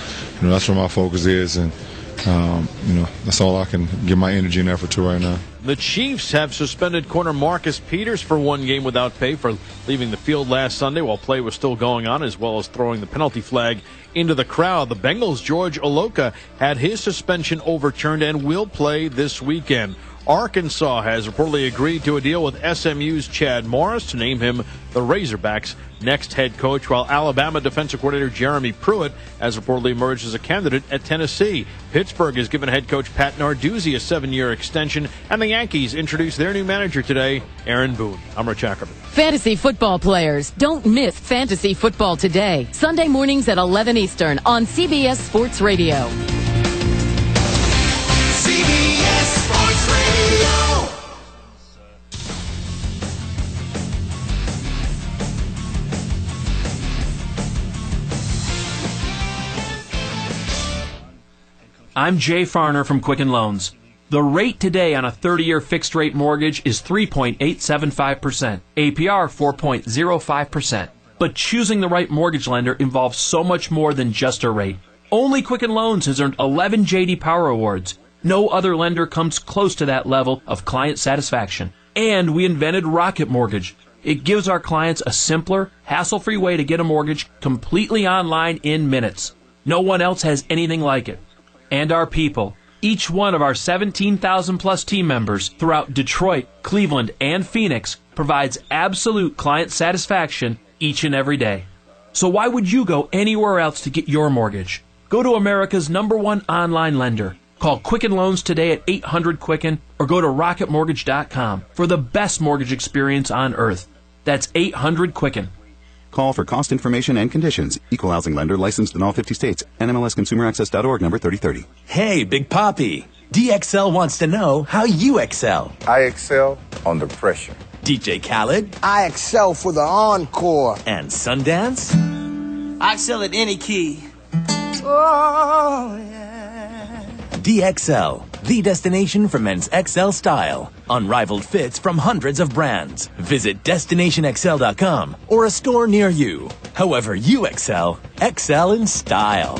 that's where my focus is, and that's all I can give my energy and effort to right now. The Chiefs have suspended corner Marcus Peters for 1 game without pay for leaving the field last Sunday while play was still going on, as well as throwing the penalty flag into the crowd. The Bengals' George Oloka had his suspension overturned and will play this weekend. Arkansas has reportedly agreed to a deal with SMU's Chad Morris to name him the Razorbacks' next head coach, while Alabama defensive coordinator Jeremy Pruitt has reportedly emerged as a candidate at Tennessee. Pittsburgh has given head coach Pat Narduzzi a 7-year extension, and the Yankees introduced their new manager today, Aaron Boone. I'm Rich Ackerman. Fantasy football players, don't miss Fantasy Football Today, Sunday mornings at 11 Eastern on CBS Sports Radio. CBS Sports Radio. I'm Jay Farner from Quicken Loans. The rate today on a 30-year fixed-rate mortgage is 3.875%, APR 4.05%. But choosing the right mortgage lender involves so much more than just a rate. Only Quicken Loans has earned 11 J.D. Power Awards. No other lender comes close to that level of client satisfaction. And we invented Rocket Mortgage. It gives our clients a simpler, hassle-free way to get a mortgage completely online in minutes. No one else has anything like it. And our people, each one of our 17,000-plus team members throughout Detroit, Cleveland, and Phoenix provides absolute client satisfaction each and every day. So why would you go anywhere else to get your mortgage? Go to America's #1 online lender. Call Quicken Loans today at 800-QUICKEN or go to rocketmortgage.com for the best mortgage experience on earth. That's 800-QUICKEN. Call for cost information and conditions. Equal housing lender licensed in all 50 states. NMLSConsumerAccess.org number 3030. Hey, Big Papi. DXL wants to know how you excel. I excel under pressure. DJ Khaled. I excel for the encore. And Sundance. I excel at any key. Oh, yeah. DXL, the destination for men's XL style. Unrivaled fits from hundreds of brands. Visit DestinationXL.com or a store near you. However you excel in style.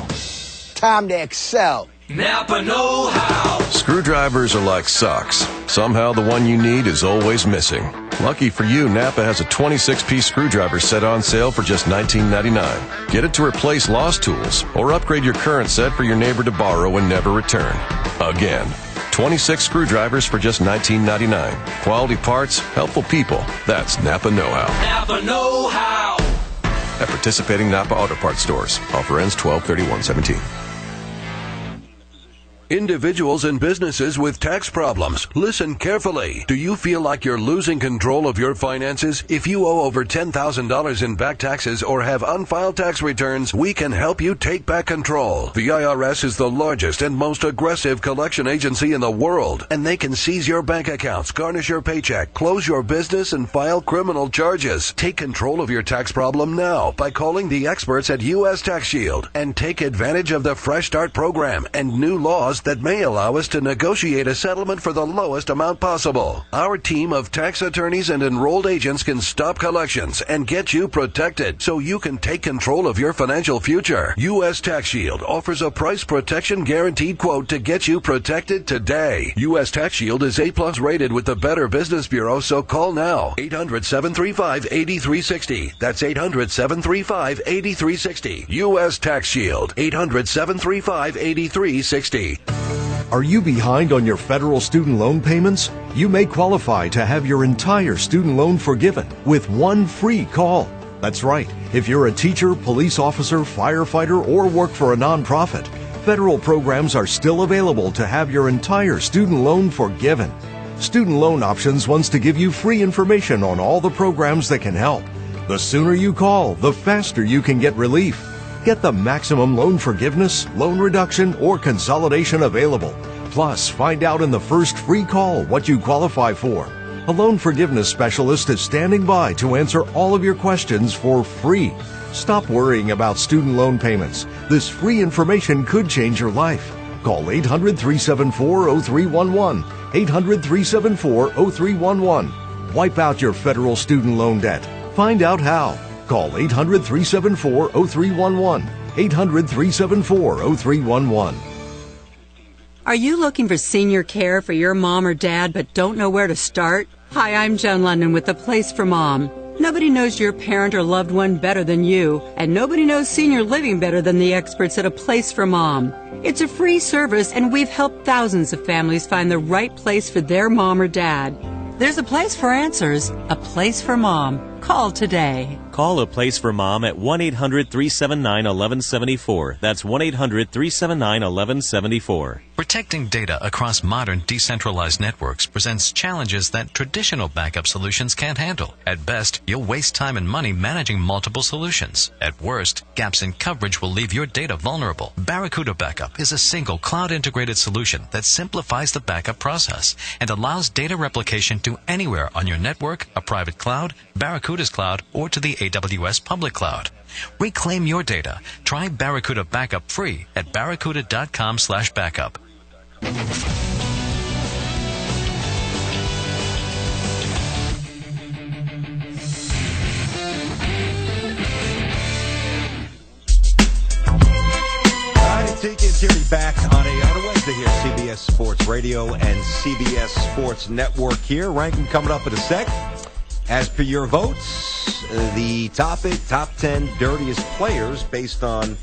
Time to excel. Napa Know How. Screwdrivers are like socks. Somehow the one you need is always missing. Lucky for you, Napa has a 26-piece screwdriver set on sale for just $19.99. Get it to replace lost tools or upgrade your current set for your neighbor to borrow and never return. Again, 26 screwdrivers for just $19.99. Quality parts, helpful people. That's Napa Know How. Napa Know How. At participating Napa Auto Parts stores. Offer ends 12/31/17. Individuals and businesses with tax problems, listen carefully. Do you feel like you're losing control of your finances? If you owe over $10,000 in back taxes or have unfiled tax returns, we can help you take back control. The IRS is the largest and most aggressive collection agency in the world, and they can seize your bank accounts, garnish your paycheck, close your business, and file criminal charges. Take control of your tax problem now by calling the experts at U.S. Tax Shield and take advantage of the Fresh Start program and new laws that may allow us to negotiate a settlement for the lowest amount possible. Our team of tax attorneys and enrolled agents can stop collections and get you protected so you can take control of your financial future. U.S. Tax Shield offers a price protection guaranteed quote to get you protected today. U.S. Tax Shield is A+ rated with the Better Business Bureau, so call now. 800-735-8360. That's 800-735-8360. U.S. Tax Shield. 800-735-8360. Are you behind on your federal student loan payments? You may qualify to have your entire student loan forgiven with one free call. That's right. If you're a teacher, police officer, firefighter, or work for a nonprofit, federal programs are still available to have your entire student loan forgiven. Student Loan Options wants to give you free information on all the programs that can help. The sooner you call, the faster you can get relief. Get the maximum loan forgiveness, loan reduction, or consolidation available. Plus, find out in the first free call what you qualify for. A loan forgiveness specialist is standing by to answer all of your questions for free. Stop worrying about student loan payments. This free information could change your life. Call 800-374-0311. 800-374-0311. Wipe out your federal student loan debt. Find out how. Call 800-374-0311. 800-374-0311. Are you looking for senior care for your mom or dad but don't know where to start? Hi, I'm Joan London with The Place for Mom. Nobody knows your parent or loved one better than you, and nobody knows senior living better than the experts at A Place for Mom. It's a free service, and we've helped thousands of families find the right place for their mom or dad. There's a place for answers, a place for mom. Call today. Call A Place for Mom at 1-800-379-1174. That's 1-800-379-1174. Protecting data across modern decentralized networks presents challenges that traditional backup solutions can't handle. At best, you'll waste time and money managing multiple solutions. At worst, gaps in coverage will leave your data vulnerable. Barracuda Backup is a single cloud-integrated solution that simplifies the backup process and allows data replication to anywhere on your network, a private cloud, Barracuda's cloud, or to the AWS public cloud. Reclaim your data. Try Barracuda Backup free at barracuda.com/backup. It's Erie back on a Wednesday here, CBS Sports Radio and CBS Sports Network here. Ranking coming up in a sec. As per your votes, the topic, top 10 dirtiest players based on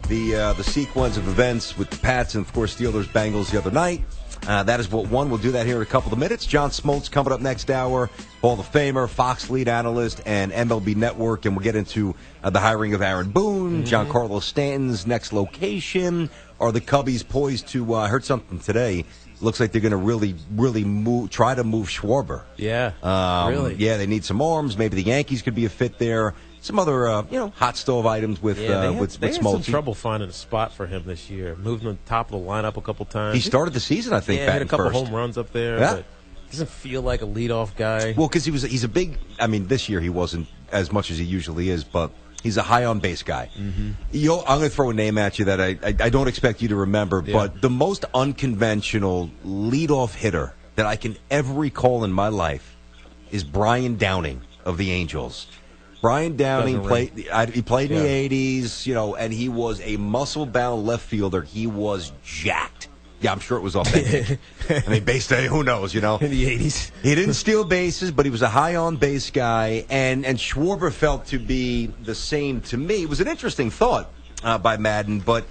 the sequence of events with the Pats and, of course, Steelers-Bengals the other night. That is what won. We'll do that here in a couple of minutes. John Smoltz coming up next hour, Hall of Famer, Fox lead analyst, and MLB Network. And we'll get into the hiring of Aaron Boone, Giancarlo Stanton's next location. Are the Cubbies poised to, I heard something today, looks like they're going to really try to move Schwarber. Yeah, really. Yeah, they need some arms. Maybe the Yankees could be a fit there. Some other, hot stove items with they had Smoltz. some trouble finding a spot for him this year. Moved him to the top of the lineup a couple times. He started the season, I think, had a couple first. home runs up there. Yeah. But doesn't feel like a leadoff guy. Well, because he's a big. I mean, this year he wasn't as much as he usually is, but he's a high on base guy. I'm going to throw a name at you that I don't expect you to remember, but the most unconventional leadoff hitter that I can ever recall in my life is Brian Downing of the Angels. Brian Downing played in the 80s, and he was a muscle-bound left fielder. He was jacked. Yeah, I'm sure it was authentic. I mean, base day, who knows, In the 80s. He didn't steal bases, but he was a high on-base guy, and Schwarber felt to be the same to me. It was an interesting thought by Madden, but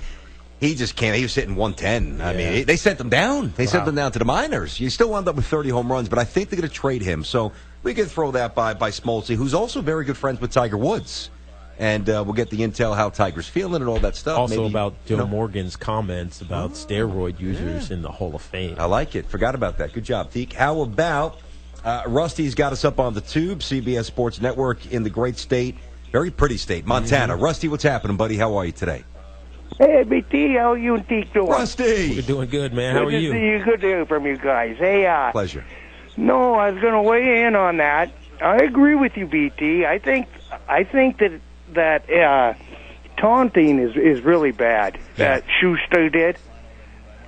he just can't. He was hitting 110. I mean, they sent him down. They sent him down to the minors. You still wound up with 30 home runs, but I think they're going to trade him. So we can throw that by Smoltz, who's also very good friends with Tiger Woods. And we'll get the intel how Tiger's feeling and all that stuff. Also Maybe, about Joe Morgan's comments about steroid users in the Hall of Fame. I like it. Forgot about that. Good job, Teak. How about Rusty's got us up on the tube, CBS Sports Network in the great state, very pretty state, Montana. Rusty, what's happening, buddy? How are you today? Hey, BT, how are you and Teak doing? Rusty! We're doing good, man. How are you? Good to see you. Good to hear from you guys. Hey, Pleasure. No, I was going to weigh in on that. I agree with you, BT. I think that taunting is really bad, that Schuster did.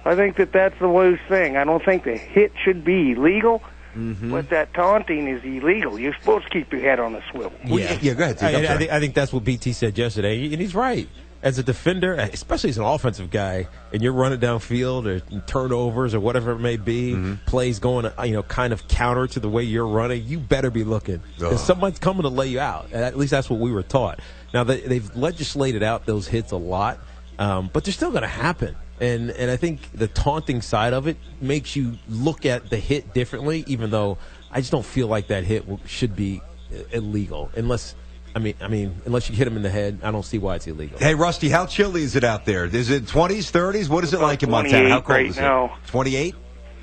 I think that's the worst thing. I don't think the hit should be illegal, but that taunting is illegal. You're supposed to keep your head on a swivel. Go ahead. I think that's what BT said yesterday, and he's right. As a defender, especially as an offensive guy, and you're running downfield or turnovers or whatever it may be, plays going, kind of counter to the way you're running, you better be looking. Because someone's coming to lay you out. At least that's what we were taught. Now, they've legislated out those hits a lot, but they're still going to happen. And I think the taunting side of it makes you look at the hit differently, even though I just don't feel like that hit should be illegal unless you hit him in the head. I don't see why it's illegal. Hey, Rusty, how chilly is it out there? Is it 20s, 30s? What is it like in Montana? How cold is it? Now. 28?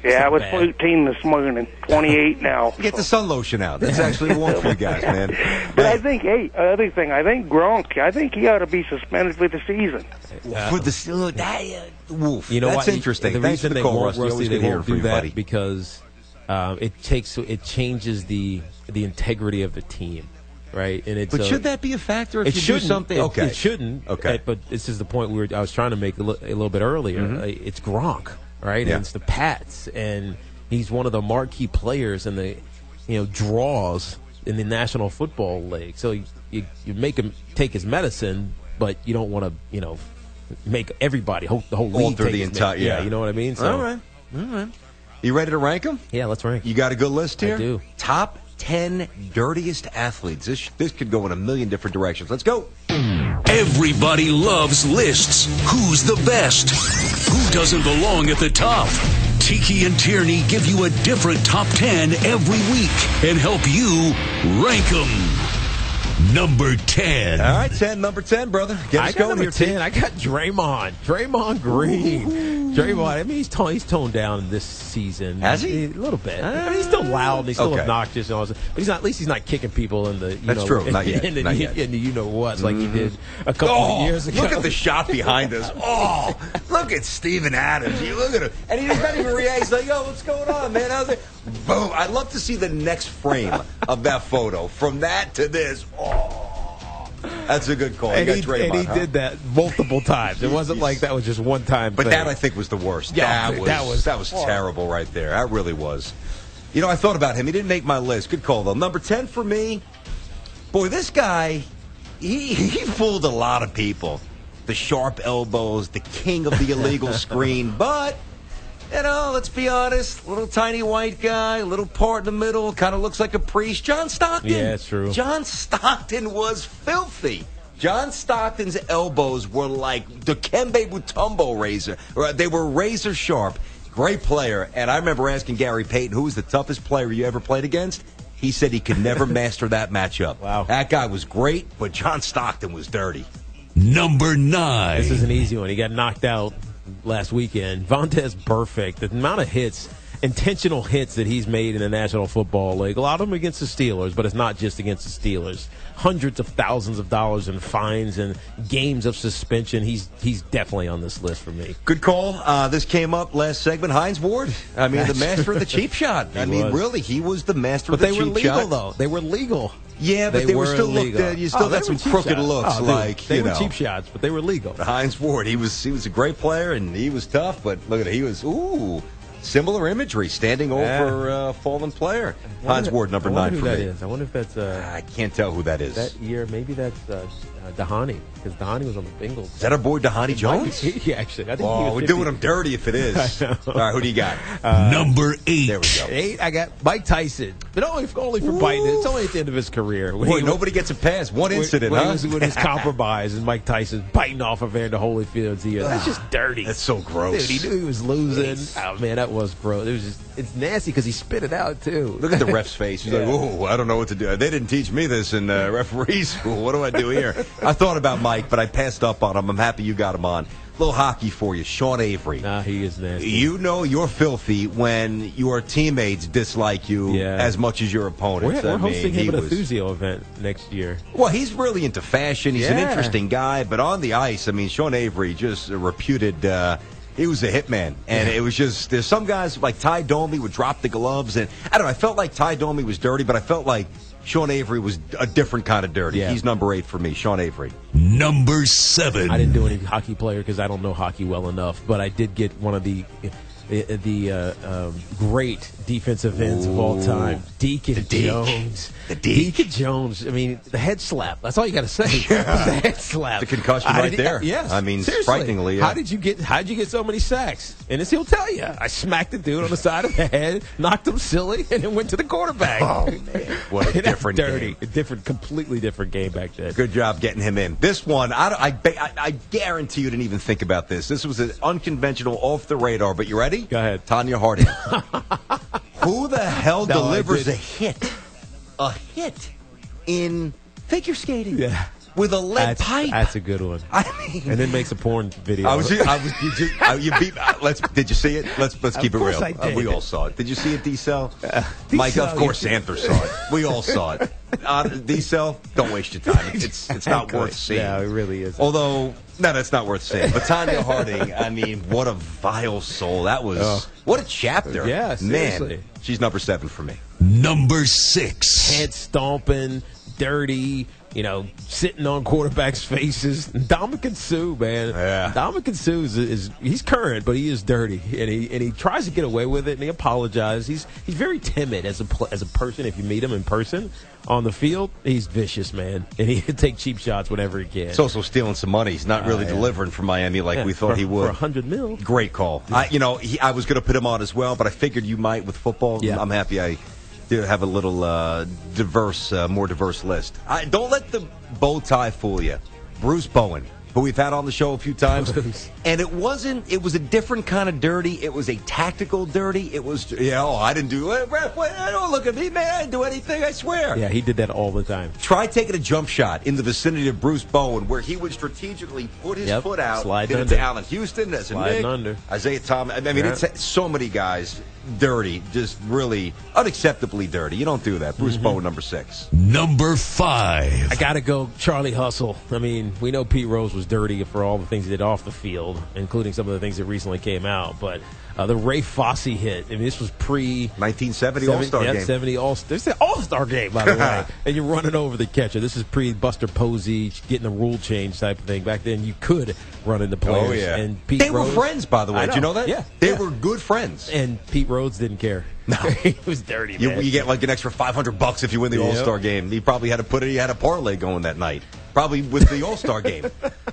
Yeah, I was 14 this morning. 28 now. Get the sun lotion out. That's actually one for you guys, man. But I think, other thing, I think Gronk, he ought to be suspended for the season. For the Woof. You know That's interesting. The Thanks reason for the they call, won't, Rusty. Rusty, Always they good hearing won't from do you, that buddy. because it changes the integrity of the team, right? And it's But should that be a factor if you do something? Okay. It shouldn't. Okay. But this is the point I was trying to make a little bit earlier. Mm-hmm. It's Gronk, right? Yeah. And it's the Pats, and he's one of the marquee players in the draws in the National Football League. So you make him take his medicine, but you don't want to make everybody the whole league alter take the his entire. medicine. Yeah, you know what I mean. So, All right. You ready to rank them? Yeah, let's rank. You got a good list here? I do. Top 10 dirtiest athletes. This could go in a million different directions. Let's go. Everybody loves lists. Who's the best? Who doesn't belong at the top? Tiki and Tierney give you a different top 10 every week and help you rank them. Number 10. All right, number 10, brother. Get us going number here, 10. I got Draymond Green. Draymond, I mean, he's toned down this season. Has he? A little bit. I mean, he's still loud and he's still obnoxious and all this, but at least he's not kicking people in the That's true. Not yet. In the you-know-whats like he did a couple of years ago. Look at the shot behind us. Oh, look at Steven Adams. You look at him. And he doesn't even react. He's like, yo, what's going on, man? How's it? Boom. I'd love to see the next frame of that photo. From that to this. Oh. That's a good call. And he did that multiple times. It wasn't like that was just one time. But thing. that I think was the worst. Yeah, that was terrible right there. That really was. I thought about him. He didn't make my list. Good call though. Number 10 for me. Boy, this guy, he fooled a lot of people. The sharp elbows, the king of the illegal screen, but. Let's be honest, little tiny white guy, little part in the middle, kind of looks like a priest. John Stockton. Yeah, it's true. John Stockton was filthy. John Stockton's elbows were like the Dikembe Mutombo razor. They were razor sharp. Great player. And I remember asking Gary Payton, who was the toughest player you ever played against? He said he could never master that matchup. Wow. That guy was great, but John Stockton was dirty. Number 9. This is an easy one. He got knocked out last weekend. Vontaze Burfict, the amount of hits, intentional hits that he's made in the National Football League, a lot of them against the Steelers, but it's not just against the Steelers. Hundreds of thousands of dollars in fines and games of suspension. He's definitely on this list for me. Good call. This came up last segment. Hines Ward. I mean, the master of the cheap shot. Really, he was the master of the cheap shot. But they were legal, though. They were legal. Yeah, but they were still looked. You still got some crooked looks, they were cheap shots, but they were legal. Hines Ward, he was a great player and he was tough, but look at it, he was similar imagery, standing over a fallen player. Hines Ward, number 9 for me. I wonder if that's. I can't tell who that is. That year, maybe that's Dhani, because Dhani was on the Bengals. Is that our boy Dhani Jones? Yeah, actually, I think he was we're doing him dirty if it is. All right, who do you got? Number 8. There we go. 8. I got Mike Tyson, but only for biting. It's only at the end of his career. Boy, nobody gets a pass. One incident, when his compromise and Mike Tyson biting off Evander Holyfield's ear. That's just dirty. That's so gross. Dude, he knew he was losing. Oh man, that was gross. It was just. It's nasty because he spit it out too. Look at the ref's face. He's like, "Ooh, I don't know what to do. They didn't teach me this in referee school. What do I do here?" I thought about Mike, but I passed up on him. I'm happy you got him on. Little hockey for you, Sean Avery. Nah, he is nasty. You know you're filthy when your teammates dislike you as much as your opponents. We're hosting him at a Thuzio event next year. Well, he's really into fashion. He's an interesting guy, but on the ice, I mean, Sean Avery, just a reputed. He was a hitman, and it was just there's some guys like Ty Domi would drop the gloves, and I don't know. I felt like Ty Domi was dirty, but I felt like Sean Avery was a different kind of dirty. He's number 8 for me, Sean Avery. Number 7. I didn't do any hockey player because I don't know hockey well enough, but I did get one of the great defensive ends of all time, Deacon Jones. Deacon Jones. I mean, the head slap. That's all you got to say. The head slap. The concussion right there. Yes. I mean, seriously. frighteningly. How'd you get so many sacks? And he'll tell you. I smacked the dude on the side of the head, knocked him silly, and then went to the quarterback. Oh man, what a different dirty, game. Completely different game back then. Good job getting him in. This one, I guarantee you didn't even think about this. This was an unconventional, off the radar. But you ready? Go ahead. Tanya Harding. Who the hell delivers a hit? A hit in figure skating? Yeah. With a lead pipe. That's a good one. I mean, and then makes a porn video. Did you see it? Let's keep it real. I did. We all saw it. Did you see it, D-Cell? Mike, of course, Santher saw it. We all saw it. D-Cell, don't waste your time. It's not worth seeing. No, it really is. Although, no, that's not worth seeing. But Tanya Harding, I mean, what a vile soul. That was, what a chapter. Yeah, seriously. Man, she's number 7 for me. Number 6. Head stomping, dirty, sitting on quarterbacks' faces. Ndamukong Suh, man. Yeah. Ndamukong Suh he's current, but he is dirty, and he tries to get away with it, and he apologizes. He's very timid as a person. If you meet him in person on the field, he's vicious, man, and he can take cheap shots whenever he can. He's also stealing some money. He's not really delivering for Miami like we thought he would. For $100 million. Great call. Yeah. I was going to put him on as well, but I figured you might with football. Yeah. I'm happy I have a little more diverse list. Don't let the bow tie fool you. Bruce Bowen, who we've had on the show a few times, and it was a different kind of dirty. It was a tactical dirty. It was, I didn't do it. Don't look at me, man. I didn't do anything, I swear. Yeah, he did that all the time. Try taking a jump shot in the vicinity of Bruce Bowen, where he would strategically put his foot out, slide get under. it to Allen Houston, as a Nick, under. Isaiah Thomas. I mean, it's so many guys dirty, just really unacceptably dirty. You don't do that. Bruce Bowen, number 6. Number 5. I got to go Charlie Hustle. I mean, we know Pete Rose was dirty for all the things he did off the field, including some of the things that recently came out. But the Ray Fosse hit, I mean, this was pre-1970 All-Star game. 70 There's the All-Star game, by the way. And you're running over the catcher. This is pre-Buster Posey, getting a rule change type of thing. Back then, you could run into players. Oh, yeah. And Pete they Rose, were friends, by the way. Did you know that? Yeah. They were good friends. And Pete Rose didn't care. No. He was dirty, man. You get like an extra $500 if you win the All-Star game. He probably had a parlay going that night. Probably with the All-Star game.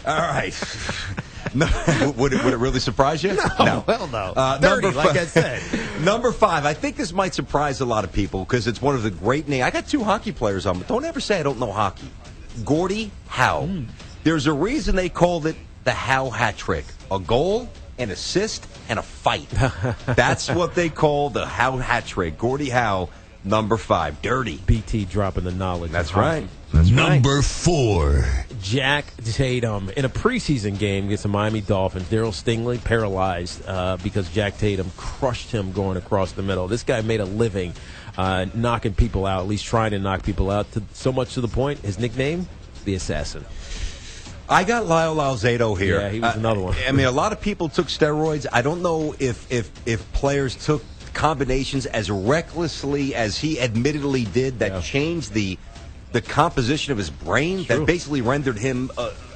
All right. No, would it really surprise you? No. Hell no. Dirty, like I said. Number 5. I think this might surprise a lot of people because it's one of the great names. I got 2 hockey players on. Don't ever say I don't know hockey. Gordie Howe. There's a reason they called it the Howe hat trick. A goal, an assist, and a fight. That's what they call the Howe hat trick. Gordie Howe, number 5. Dirty. BT dropping the knowledge. That's of right. hockey. That's Number 4. Jack Tatum in a preseason game against the Miami Dolphins. Darryl Stingley paralyzed because Jack Tatum crushed him going across the middle. This guy made a living knocking people out, at least trying to knock people out, so much to the point, his nickname, the Assassin. I got Lyle Alzado here. Yeah, he was another one. I mean, a lot of people took steroids. I don't know if players took combinations as recklessly as he admittedly did that changed the composition of his brain, that basically rendered him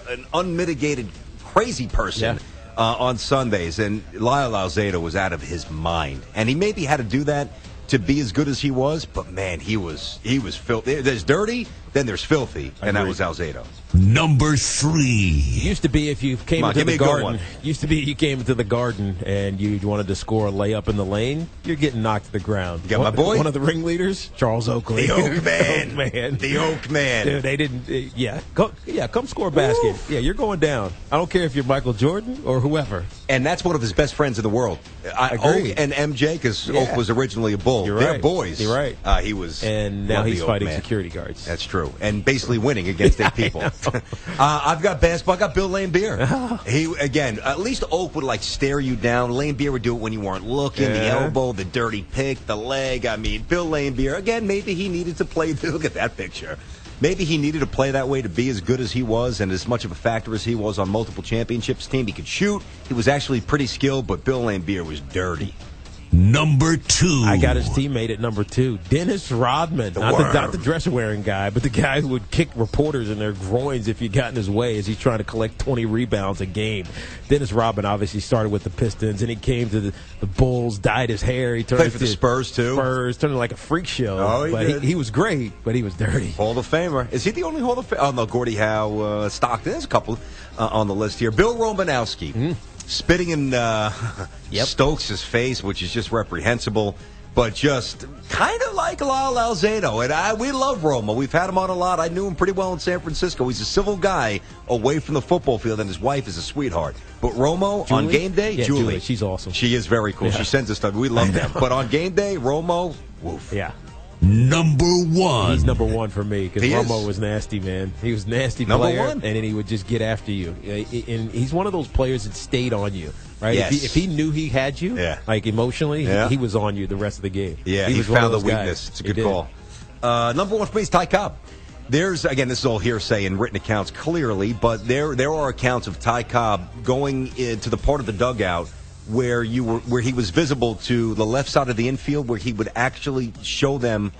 an unmitigated crazy person on Sundays. And Lyle Alzado was out of his mind. And he maybe had to do that to be as good as he was, but man, he was filthy. There's dirty, then there's filthy, and that was Alzado. Number 3. Used to be if you came into the garden. Used to be you came into the garden and you wanted to score a layup in the lane. You're getting knocked to the ground. You got my boy, one of the ringleaders, Charles Oakley, the Oak Man, Oak Man, the Oak Man. Dude, they didn't. Come score a basket. Oof. Yeah, you're going down. I don't care if you're Michael Jordan or whoever. And that's one of his best friends in the world. Agreed. Oak and MJ, because Oak was originally a Bull. You're They're right. boys. You're right. He was, and now he's fighting security guards. That's true, and basically winning against 8 people. I've got basketball. I got Bill Laimbeer. He again. At least Oak would stare you down. Laimbeer would do it when you weren't looking. The elbow, the dirty pick, the leg. I mean, Bill Laimbeer again. Maybe he needed to play. Look at that picture. Maybe he needed to play that way to be as good as he was and as much of a factor as he was on multiple championships team. He could shoot. He was actually pretty skilled, but Bill Laimbeer was dirty. Number 2. I got his teammate at number 2, Dennis Rodman. Not the dress-wearing guy, but the guy who would kick reporters in their groins if you got in his way as he's trying to collect 20 rebounds a game. Dennis Rodman obviously started with the Pistons, and he came to the Bulls, dyed his hair. He turned Played for the Spurs, too. Turned into like a freak show. Oh, he did. He was great, but he was dirty. Hall of Famer. Is he the only Hall of Famer? Oh, no, Gordie Howe, Stockton. There's a couple on the list here. Bill Romanowski. Spitting in Stokes' face, which is just reprehensible, but just kind of like Lyle Alzado. And we love Romo. We've had him on a lot. I knew him pretty well in San Francisco. He's a civil guy away from the football field, and his wife is a sweetheart. But Romo, Julie? on game day, Julie, she's awesome. She is very cool. Yeah. She sends us stuff. We love them. But on game day, Romo, woof. Yeah. Number 1. He's number 1 for me because He Romo is. was nasty, man. He was a nasty Number player, 1. and then he would just get after you. And he's one of those players that stayed on you, right? Yes. If he knew he had you, like emotionally, he was on you the rest of the game. Yeah, he was one found of the those weakness. guys. It's a good call. Number one for me is Ty Cobb. There's, again, this is all hearsay and written accounts clearly, but there are accounts of Ty Cobb going into the part of the dugout where he was visible to the left side of the infield, where he would actually show them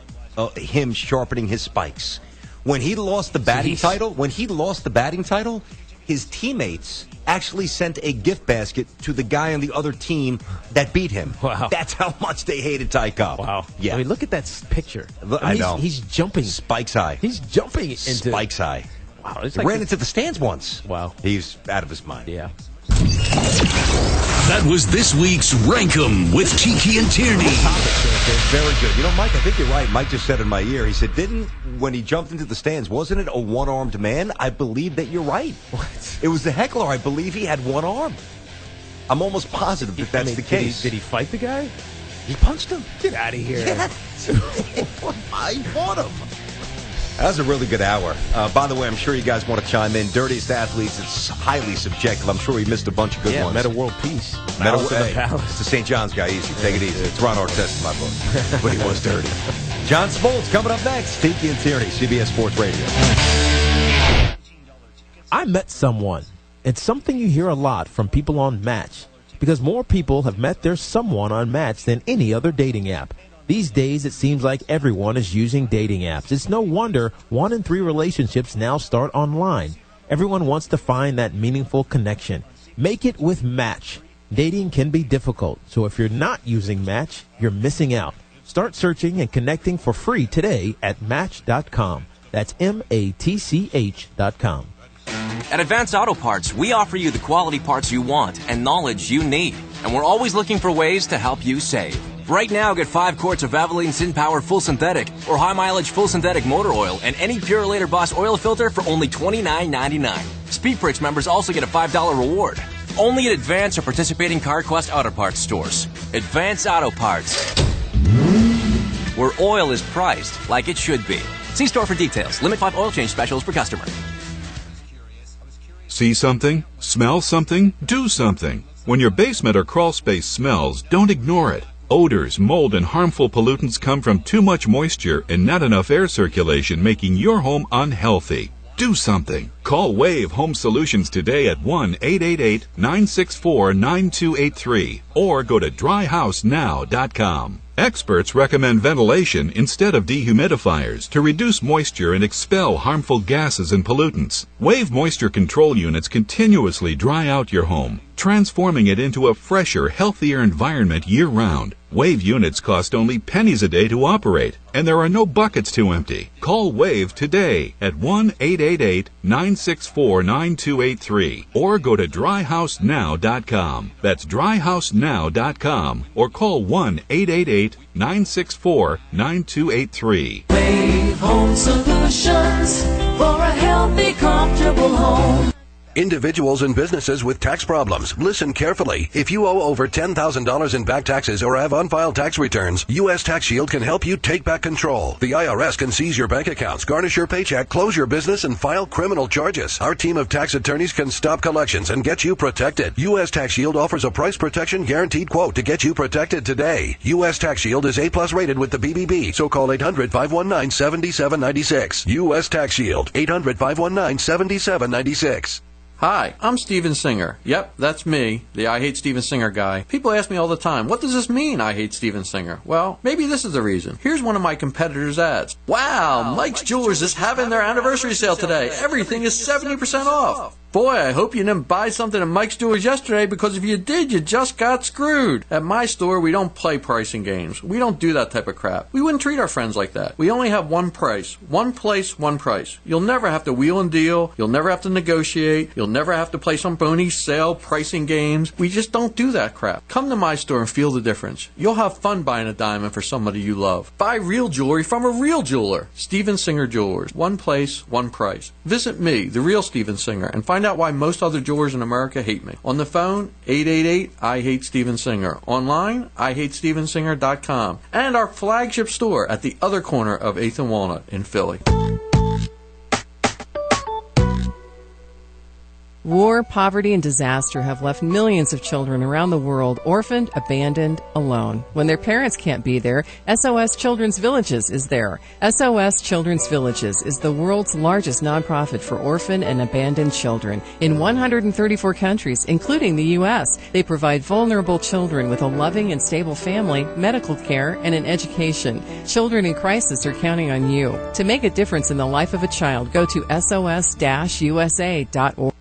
him sharpening his spikes. When he lost the batting title, his teammates actually sent a gift basket to the guy on the other team that beat him. Wow. That's how much they hated Ty Cobb. Wow. Yeah. I mean, look at that picture. I know. He's jumping. Spikes high. He's jumping into spikes high. Wow. It's He like ran into the stands once. Wow. He's out of his mind. Yeah. That was this week's Rank 'em with Tiki and Tierney. Very good. You know, Mike, I think you're right. Mike just said in my ear, he said, when he jumped into the stands, wasn't it a one-armed man? I believe that you're right. What? It was the heckler. I believe he had one arm. I'm almost positive that that's the case. Did he fight the guy? He punched him. Get out of here. Yes. I fought him. That was a really good hour. By the way, I'm sure you guys want to chime in. Dirtiest Athletes, it's highly subjective. I'm sure we missed a bunch of good ones. Meta World Peace. It's Palace. the St. John's guy. Easy. Take it easy. It's Ron Artest in my book. But he was dirty. John Smoltz coming up next. Tiki and Tierney, CBS Sports Radio. I met someone. It's something you hear a lot from people on Match, because more people have met their someone on Match than any other dating app. These days, it seems like everyone is using dating apps. It's no wonder 1 in 3 relationships now start online. Everyone wants to find that meaningful connection. Make it with Match. Dating can be difficult, so if you're not using Match, you're missing out. Start searching and connecting for free today at Match.com. That's MATCH.com. At Advanced Auto Parts, we offer you the quality parts you want and knowledge you need. And we're always looking for ways to help you save. Right now, get 5 quarts of Valvoline Synpower Full Synthetic or High Mileage Full Synthetic Motor Oil and any Pure Later Boss oil filter for only $29.99. Speed Perks members also get a $5 reward. Only at Advanced or participating CarQuest Auto Parts stores. Advanced Auto Parts, where oil is priced like it should be. See store for details. Limit 5 oil change specials per customer. See something? Smell something? Do something. When your basement or crawl space smells, don't ignore it. Odors, mold, and harmful pollutants come from too much moisture and not enough air circulation, making your home unhealthy. Do something. Call Wave Home Solutions today at 1-888-964-9283 or go to dryhousenow.com. Experts recommend ventilation instead of dehumidifiers to reduce moisture and expel harmful gases and pollutants. Wave moisture control units continuously dry out your home, transforming it into a fresher, healthier environment year-round. Wave units cost only pennies a day to operate, and there are no buckets to empty. Call Wave today at 1-888-964-9283 or go to dryhousenow.com. That's dryhousenow.com or call 1-888-964-9283. Wave Home Solutions for a healthy, comfortable home. Individuals and businesses with tax problems, listen carefully. If you owe over $10,000 in back taxes or have unfiled tax returns, U.S. Tax Shield can help you take back control. The IRS can seize your bank accounts, garnish your paycheck, close your business, and file criminal charges. Our team of tax attorneys can stop collections and get you protected. U.S. Tax Shield offers a price protection guaranteed quote to get you protected today. U.S. Tax Shield is A+ rated with the BBB, so call 800-519-7796. U.S. Tax Shield, 800-519-7796. Hi, I'm Steven Singer. Yep, that's me, the I Hate Steven Singer guy. People ask me all the time, what does this mean, I hate Steven Singer? Well, maybe this is the reason. Here's one of my competitors' ads. Wow, Mike's Jewelers is having their anniversary sale today. Everything is 70% off. Boy, I hope you didn't buy something at Mike's Jewelers yesterday, because if you did, you just got screwed. At my store, we don't play pricing games. We don't do that type of crap. We wouldn't treat our friends like that. We only have one price. One place, one price. You'll never have to wheel and deal. You'll never have to negotiate. You'll never have to play some phony sale pricing games. We just don't do that crap. Come to my store and feel the difference. You'll have fun buying a diamond for somebody you love. Buy real jewelry from a real jeweler. Steven Singer Jewelers. One place, one price. Visit me, the real Steven Singer, and find out why most other jewelers in America hate me. On the phone, 888-I-HATE-STEVEN-SINGER. Online, IHateStevenSinger.com. And our flagship store at the other corner of 8th and Walnut in Philly. War, poverty, and disaster have left millions of children around the world orphaned, abandoned, alone. When their parents can't be there, SOS Children's Villages is there. SOS Children's Villages is the world's largest nonprofit for orphan and abandoned children. In 134 countries, including the U.S., they provide vulnerable children with a loving and stable family, medical care, and an education. Children in crisis are counting on you. To make a difference in the life of a child, go to sos-usa.org.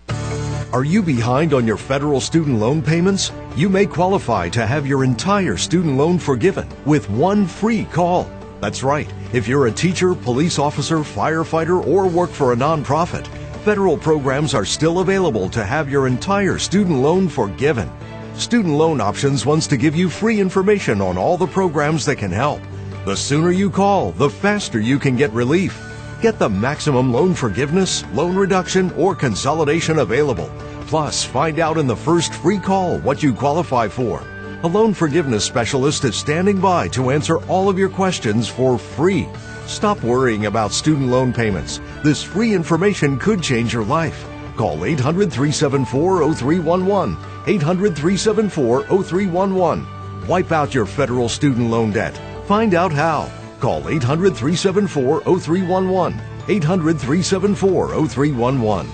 Are you behind on your federal student loan payments? You may qualify to have your entire student loan forgiven with one free call. That's right. If you're a teacher, police officer, firefighter, or work for a nonprofit, federal programs are still available to have your entire student loan forgiven. Student Loan Options wants to give you free information on all the programs that can help. The sooner you call, the faster you can get relief. Get the maximum loan forgiveness, loan reduction, or consolidation available. Plus, find out in the first free call what you qualify for. A loan forgiveness specialist is standing by to answer all of your questions for free. Stop worrying about student loan payments. This free information could change your life. Call 800-374-0311. 800-374-0311. Wipe out your federal student loan debt. Find out how. Call 800-374-0311. 800-374-0311.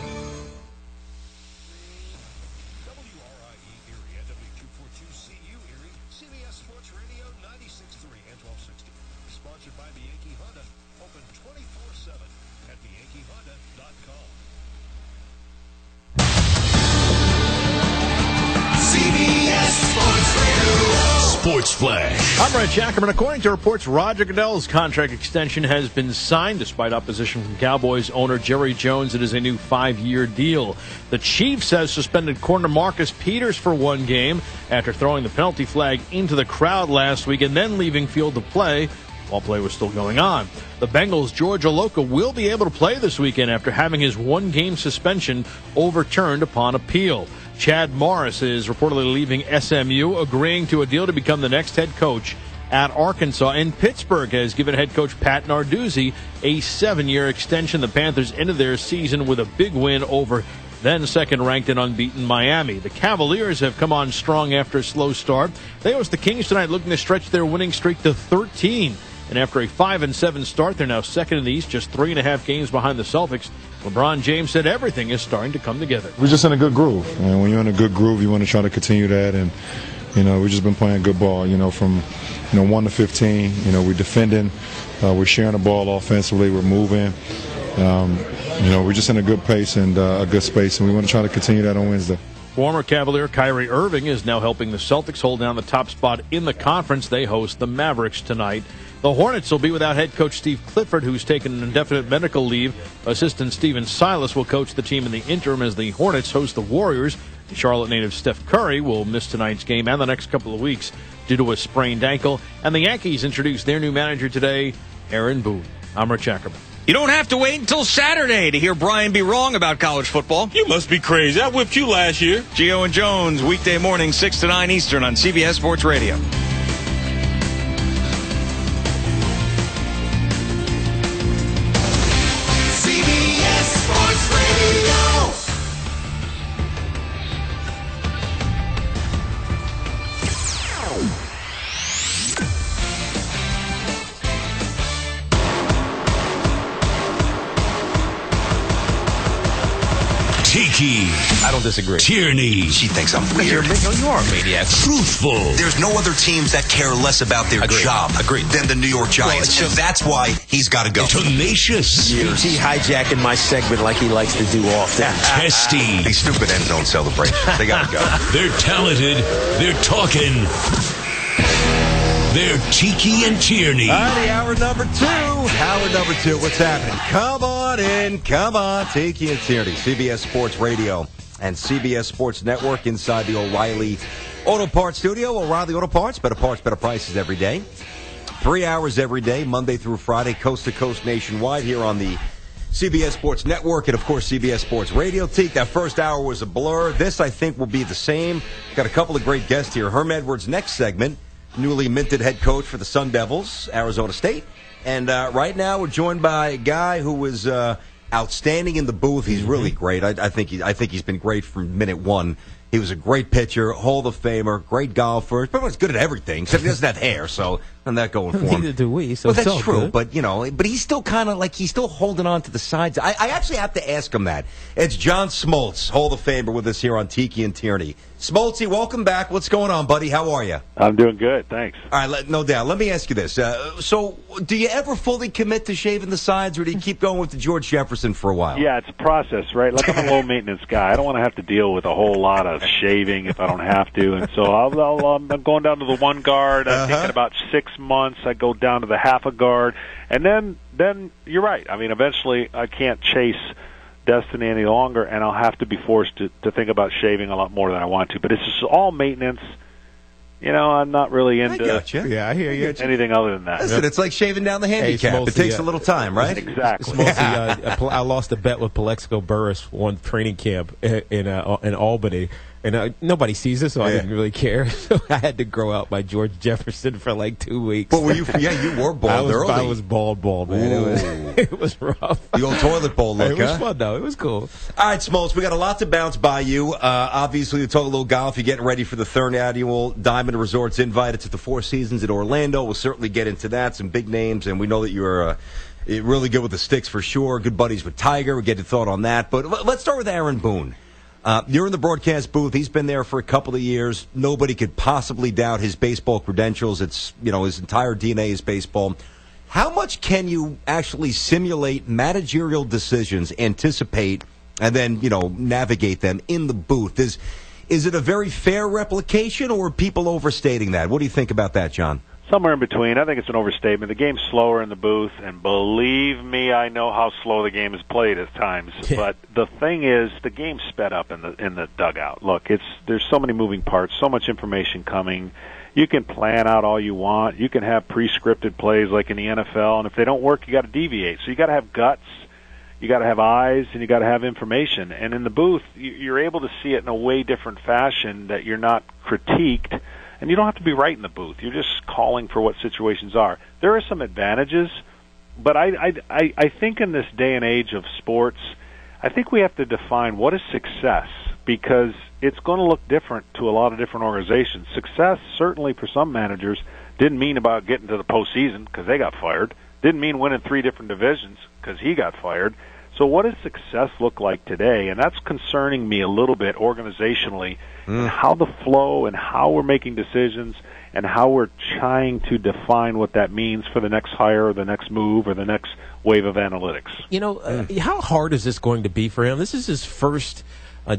Sports Flash. I'm Brett Jackerman. According to reports, Roger Goodell's contract extension has been signed despite opposition from Cowboys owner Jerry Jones. It is a new 5-year deal. The Chiefs has suspended corner Marcus Peters for 1 game after throwing the penalty flag into the crowd last week and then leaving field to play while play was still going on. The Bengals' George Aloka will be able to play this weekend after having his 1-game suspension overturned upon appeal. Chad Morris is reportedly leaving SMU, agreeing to a deal to become the next head coach at Arkansas. And Pittsburgh has given head coach Pat Narduzzi a 7-year extension. The Panthers ended their season with a big win over then second-ranked and unbeaten Miami. The Cavaliers have come on strong after a slow start. They host the Kings tonight, looking to stretch their winning streak to 13. And after a 5-7 start, they're now second in the East, just 3.5 games behind the Celtics. LeBron James said everything is starting to come together. We're just in a good groove. And when you're in a good groove, you want to try to continue that. And, we've just been playing good ball, from, 1 to 15. We're defending. We're sharing the ball offensively. We're moving. We're just in a good pace and a good space. And we want to try to continue that on Wednesday. Former Cavalier Kyrie Irving is now helping the Celtics hold down the top spot in the conference. They host the Mavericks tonight. The Hornets will be without head coach Steve Clifford, who's taken an indefinite medical leave. Assistant Steven Silas will coach the team in the interim as the Hornets host the Warriors. The Charlotte native Steph Curry will miss tonight's game and the next couple of weeks due to a sprained ankle. And the Yankees introduced their new manager today, Aaron Boone. I'm Rich Ackerman. You don't have to wait until Saturday to hear Brian be wrong about college football. You must be crazy. I whipped you last year. Gio and Jones, weekday morning, 6 to 9 Eastern on CBS Sports Radio. Tiki. I don't disagree. Tierney. She thinks I'm weird. You are a maniac. Truthful. There's no other teams that care less about their job than the New York Giants. And that's why he's got to go. Tenacious. BT hijacking my segment like he likes to do often. Testy. These stupid end zone celebrations. They got to go. They're talented. They're talking. They're Tiki and Tierney. All right, hour number 2. Hour number 2. What's happening? Come on in. Come on. Tiki and Tierney. CBS Sports Radio and CBS Sports Network inside the O'Reilly Auto Parts studio. O'Reilly Auto Parts. Better parts, better prices every day. 3 hours every day, Monday through Friday, coast to coast nationwide here on the CBS Sports Network and, of course, CBS Sports Radio. Teak, that first hour was a blur. This, I think, will be the same. Got a couple of great guests here. Herm Edwards, next segment. Newly minted head coach for the Sun Devils, Arizona State. And right now we're joined by a guy who was outstanding in the booth. He's really great. I think he's been great from minute one. He was a great pitcher, Hall of Famer, great golfer. Pretty much good at everything, except he doesn't have hair, so I'm not going for him. Neither do we, so well, it's that's all true, good. but he's still kind of like he's still holding on to the sides. I actually have to ask him that. It's John Smoltz, Hall of Famer, with us here on Tiki and Tierney. Smoltzy, welcome back. What's going on, buddy? How are you? I'm doing good, thanks. All right, no doubt. Let me ask you this. So, do you ever fully commit to shaving the sides, or do you keep going with the George Jefferson for a while? Yeah, it's a process, right? Like, I'm a low-maintenance guy. I don't want to have to deal with a whole lot of shaving if I don't have to, and so I'm going down to the one guard. I think in about 6 months I go down to the half a guard, and then you're right. I mean, eventually I can't chase destiny any longer, and I'll have to be forced to think about shaving a lot more than I want to. But it's just all maintenance. You know, I'm not really into I hear you. anything other than that. Listen, it's like shaving down the handicap. Smoltzy, it takes a little time, right? Exactly. Smoltzy, I lost a bet with Plexico Burris one training camp in Albany. And nobody sees this, so I didn't really care. So I had to grow out my George Jefferson for like 2 weeks. But were you? Yeah, you were bald early. I was bald, man. It was rough. The old toilet bowl look, It was fun, though. It was cool. All right, Smoltz, we got a lot to bounce by you. Obviously, we talk a little golf. You're getting ready for the third annual Diamond Resorts invited to the Four Seasons in Orlando. We'll certainly get into that. Some big names, and we know that you're really good with the sticks for sure. Good buddies with Tiger. We'll get your thought on that. But let's start with Aaron Boone. You're in the broadcast booth. He's been there for a couple of years. Nobody could possibly doubt his baseball credentials. It's, his entire DNA is baseball. How much can you actually simulate managerial decisions, anticipate, and then, navigate them in the booth? Is it a very fair replication, or are people overstating that? What do you think about that, John? Somewhere in between. I think it's an overstatement. The game's slower in the booth, and believe me, I know how slow the game is played at times. But the thing is, the game's sped up in the dugout. Look, there's so many moving parts, so much information coming. You can plan out all you want. You can have pre-scripted plays like in the NFL, and if they don't work, you got to deviate. So you got to have guts, you got to have eyes, and you got to have information. And in the booth, you're able to see it in a way different fashion that you're not critiqued. And you don't have to be right in the booth. You're just calling for what situations are. There are some advantages, but I think in this day and age of sports, I think we have to define what is success, because it's going to look different to a lot of different organizations. Success, certainly for some managers, didn't mean about getting to the postseason because they got fired. Didn't mean winning 3 different divisions because he got fired. So what does success look like today? And that's concerning me a little bit organizationally, and how the flow and how we're making decisions and how we're trying to define what that means for the next hire or the next move or the next wave of analytics. How hard is this going to be for him? This is his first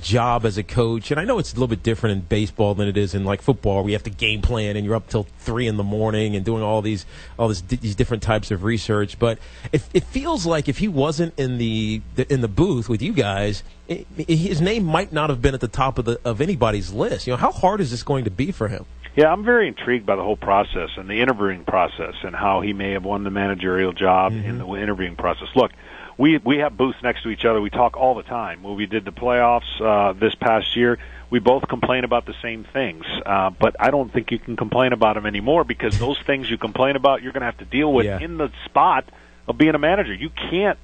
job as a coach, and I know it's a little bit different in baseball than it is in like football, where you have to game plan and you're up till 3 a.m. and doing all these different types of research. But it feels like if he wasn't in the booth with you guys, his name might not have been at the top of anybody's list. How hard is this going to be for him? Yeah, I'm very intrigued by the whole process and the interviewing process and how he may have won the managerial job in the interviewing process. Look, we have booths next to each other. We talk all the time. When we did the playoffs this past year, we both complain about the same things. But I don't think you can complain about them anymore, because those things you complain about, you're going to have to deal with in the spot of being a manager. You can't.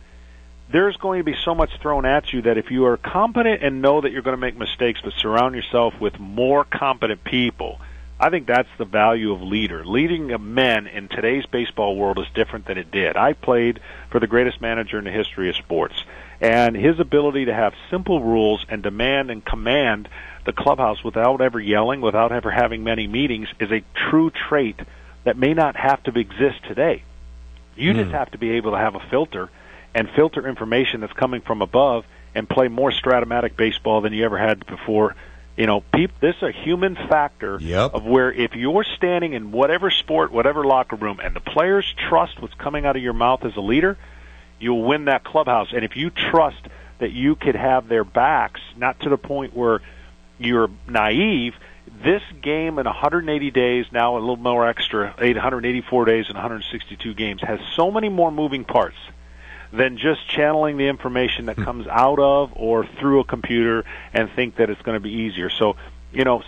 There's going to be so much thrown at you that if you are competent and know that you're going to make mistakes, but surround yourself with more competent people, I think that's the value of leader. Leading of men in today's baseball world is different than it did. I played for the greatest manager in the history of sports, and his ability to have simple rules and demand and command the clubhouse without ever yelling, without ever having many meetings, is a true trait that may not have to exist today. You just have to be able to have a filter and filter information that's coming from above and play more stratomatic baseball than you ever had before. This is a human factor of where if you're standing in whatever sport, whatever locker room, and the players trust what's coming out of your mouth as a leader, you'll win that clubhouse. And if you trust that you could have their backs, not to the point where you're naive, this game in 180 days, now a little more extra, 184 days and 162 games, has so many more moving parts than just channeling the information that comes out of or through a computer and think that it's going to be easier. So,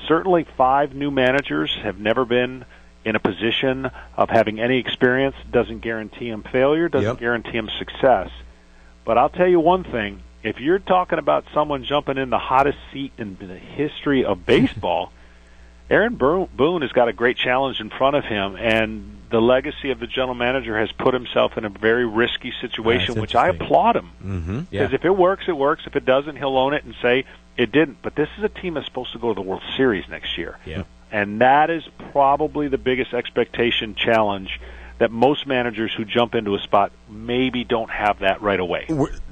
certainly 5 new managers have never been in a position of having any experience. Doesn't guarantee them failure, doesn't guarantee them success. But I'll tell you one thing. If you're talking about someone jumping in the hottest seat in the history of baseball, Aaron Boone has got a great challenge in front of him, and the legacy of the general manager has put himself in a very risky situation, which I applaud him. Because if it works, it works. If it doesn't, he'll own it and say it didn't. But this is a team that's supposed to go to the World Series next year. Yeah. And that is probably the biggest expectation challenge that most managers who jump into a spot maybe don't have that right away.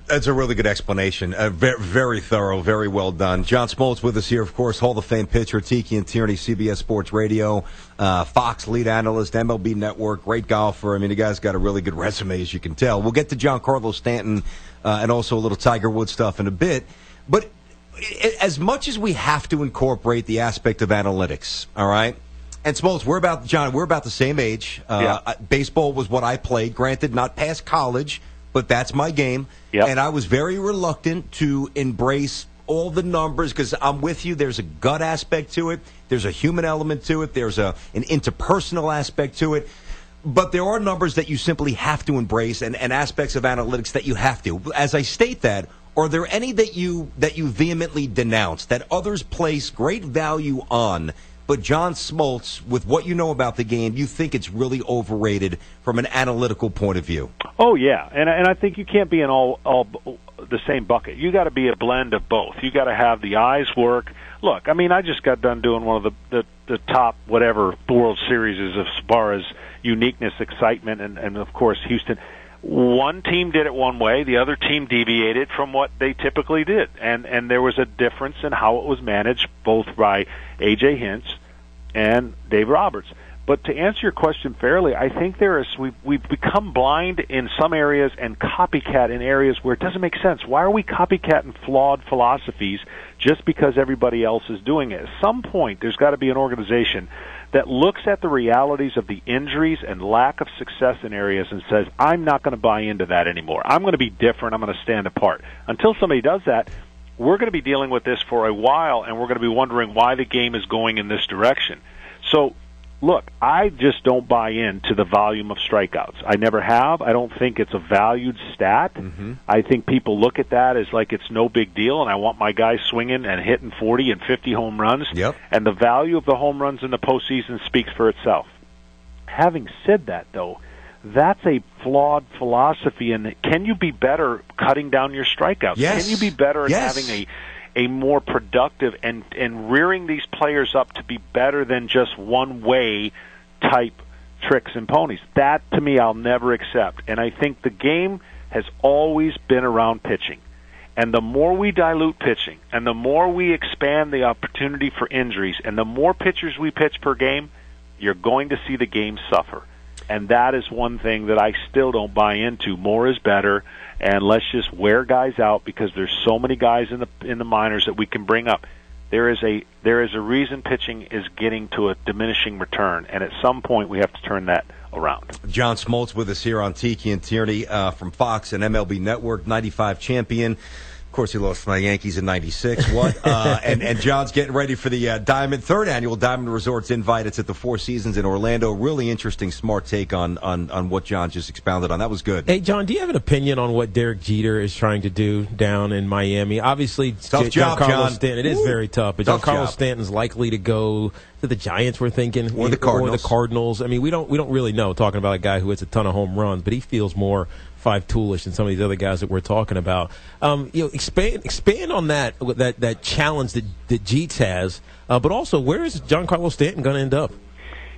That's a really good explanation. Very, very thorough, very well done. John Smoltz with us here, of course, Hall of Fame pitcher, Tiki and Tierney, CBS Sports Radio, Fox lead analyst, MLB Network, great golfer. I mean, the guy's got a really good resume, as you can tell. We'll get to Giancarlo Stanton and also a little Tiger Woods stuff in a bit. But as much as we have to incorporate the aspect of analytics, all right? And Smoltz, we're about the same age. Baseball was what I played, granted, not past college, but that's my game. Yep. And I was very reluctant to embrace all the numbers because I'm with you. There's a gut aspect to it. There's a human element to it. There's an interpersonal aspect to it. But there are numbers that you simply have to embrace and aspects of analytics that you have to. As I state that, are there any that you vehemently denounce, that others place great value on, but John Smoltz, with what you know about the game, you think it's really overrated from an analytical point of view? Oh, yeah. And I think you can't be in all the same bucket. You got to be a blend of both. You got to have the eyes work. Look, I mean, I just got done doing one of the top whatever World Series as far as uniqueness, excitement, and of course, Houston. One team did it one way, the other team deviated from what they typically did. And there was a difference in how it was managed, both by A.J. Hinch and Dave Roberts. But to answer your question fairly, I think we've become blind in some areas and copycat in areas where it doesn't make sense. Why are we copycatting flawed philosophies just because everybody else is doing it? At some point, there's got to be an organization that looks at the realities of the injuries and lack of success in areas and says, I'm not going to buy into that anymore. I'm going to be different. I'm going to stand apart. Until somebody does that, we're going to be dealing with this for a while, and we're going to be wondering why the game is going in this direction. So, look, I just don't buy into the volume of strikeouts. I never have. I don't think it's a valued stat. I think people look at that as like it's no big deal, and I want my guys swinging and hitting 40 and 50 home runs. And the value of the home runs in the postseason speaks for itself. Having said that, though, that's a flawed philosophy. And can you be better cutting down your strikeouts? Yes. Can you be better at having a more productive and rearing these players up to be better than just one-way type tricks and ponies? That, to me, I'll never accept. And I think the game has always been around pitching. And the more we dilute pitching and the more we expand the opportunity for injuries and the more pitchers we pitch per game, you're going to see the game suffer. And that is one thing that I still don't buy into. More is better. And let's just wear guys out because there's so many guys in the minors that we can bring up. There is a reason pitching is getting to a diminishing return, and at some point we have to turn that around. John Smoltz with us here on Tiki and Tierney from Fox and MLB Network, 95 champion. Of course, he lost to my Yankees in '96. And John's getting ready for the third annual Diamond Resorts invite. It's at the Four Seasons in Orlando. Really interesting, smart take on what John just expounded on. That was good. Hey, John, do you have an opinion on what Derek Jeter is trying to do down in Miami? Obviously, tough job, John. Stanton. It is very tough. But Giancarlo Stanton's likely to go to the Giants, we're thinking, or the Cardinals. I mean, we don't really know. Talking about a guy who hits a ton of home runs, but he feels more five-toolish than some of these other guys that we're talking about. Expand on that challenge that Jeets has, but also where is Giancarlo Stanton going to end up?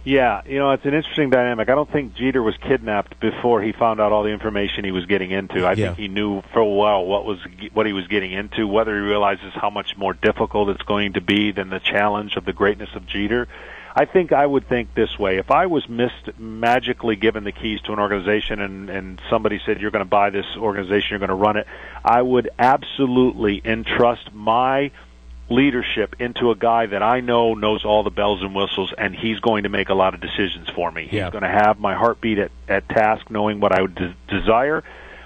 Yeah, it's an interesting dynamic. I don't think Jeter was kidnapped before he found out all the information he was getting into. I think he knew for a while what he was getting into. Whether he realizes how much more difficult it's going to be than the challenge of the greatness of Jeter, I would think this way. If I was magically given the keys to an organization and somebody said, you're going to buy this organization, you're going to run it, I would absolutely entrust my leadership into a guy that I know knows all the bells and whistles, and he's going to make a lot of decisions for me. He's going to have my heartbeat at task, knowing what I would desire.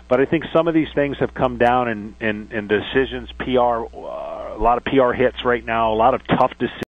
But I think some of these things have come down in decisions, PR, a lot of PR hits right now, a lot of tough decisions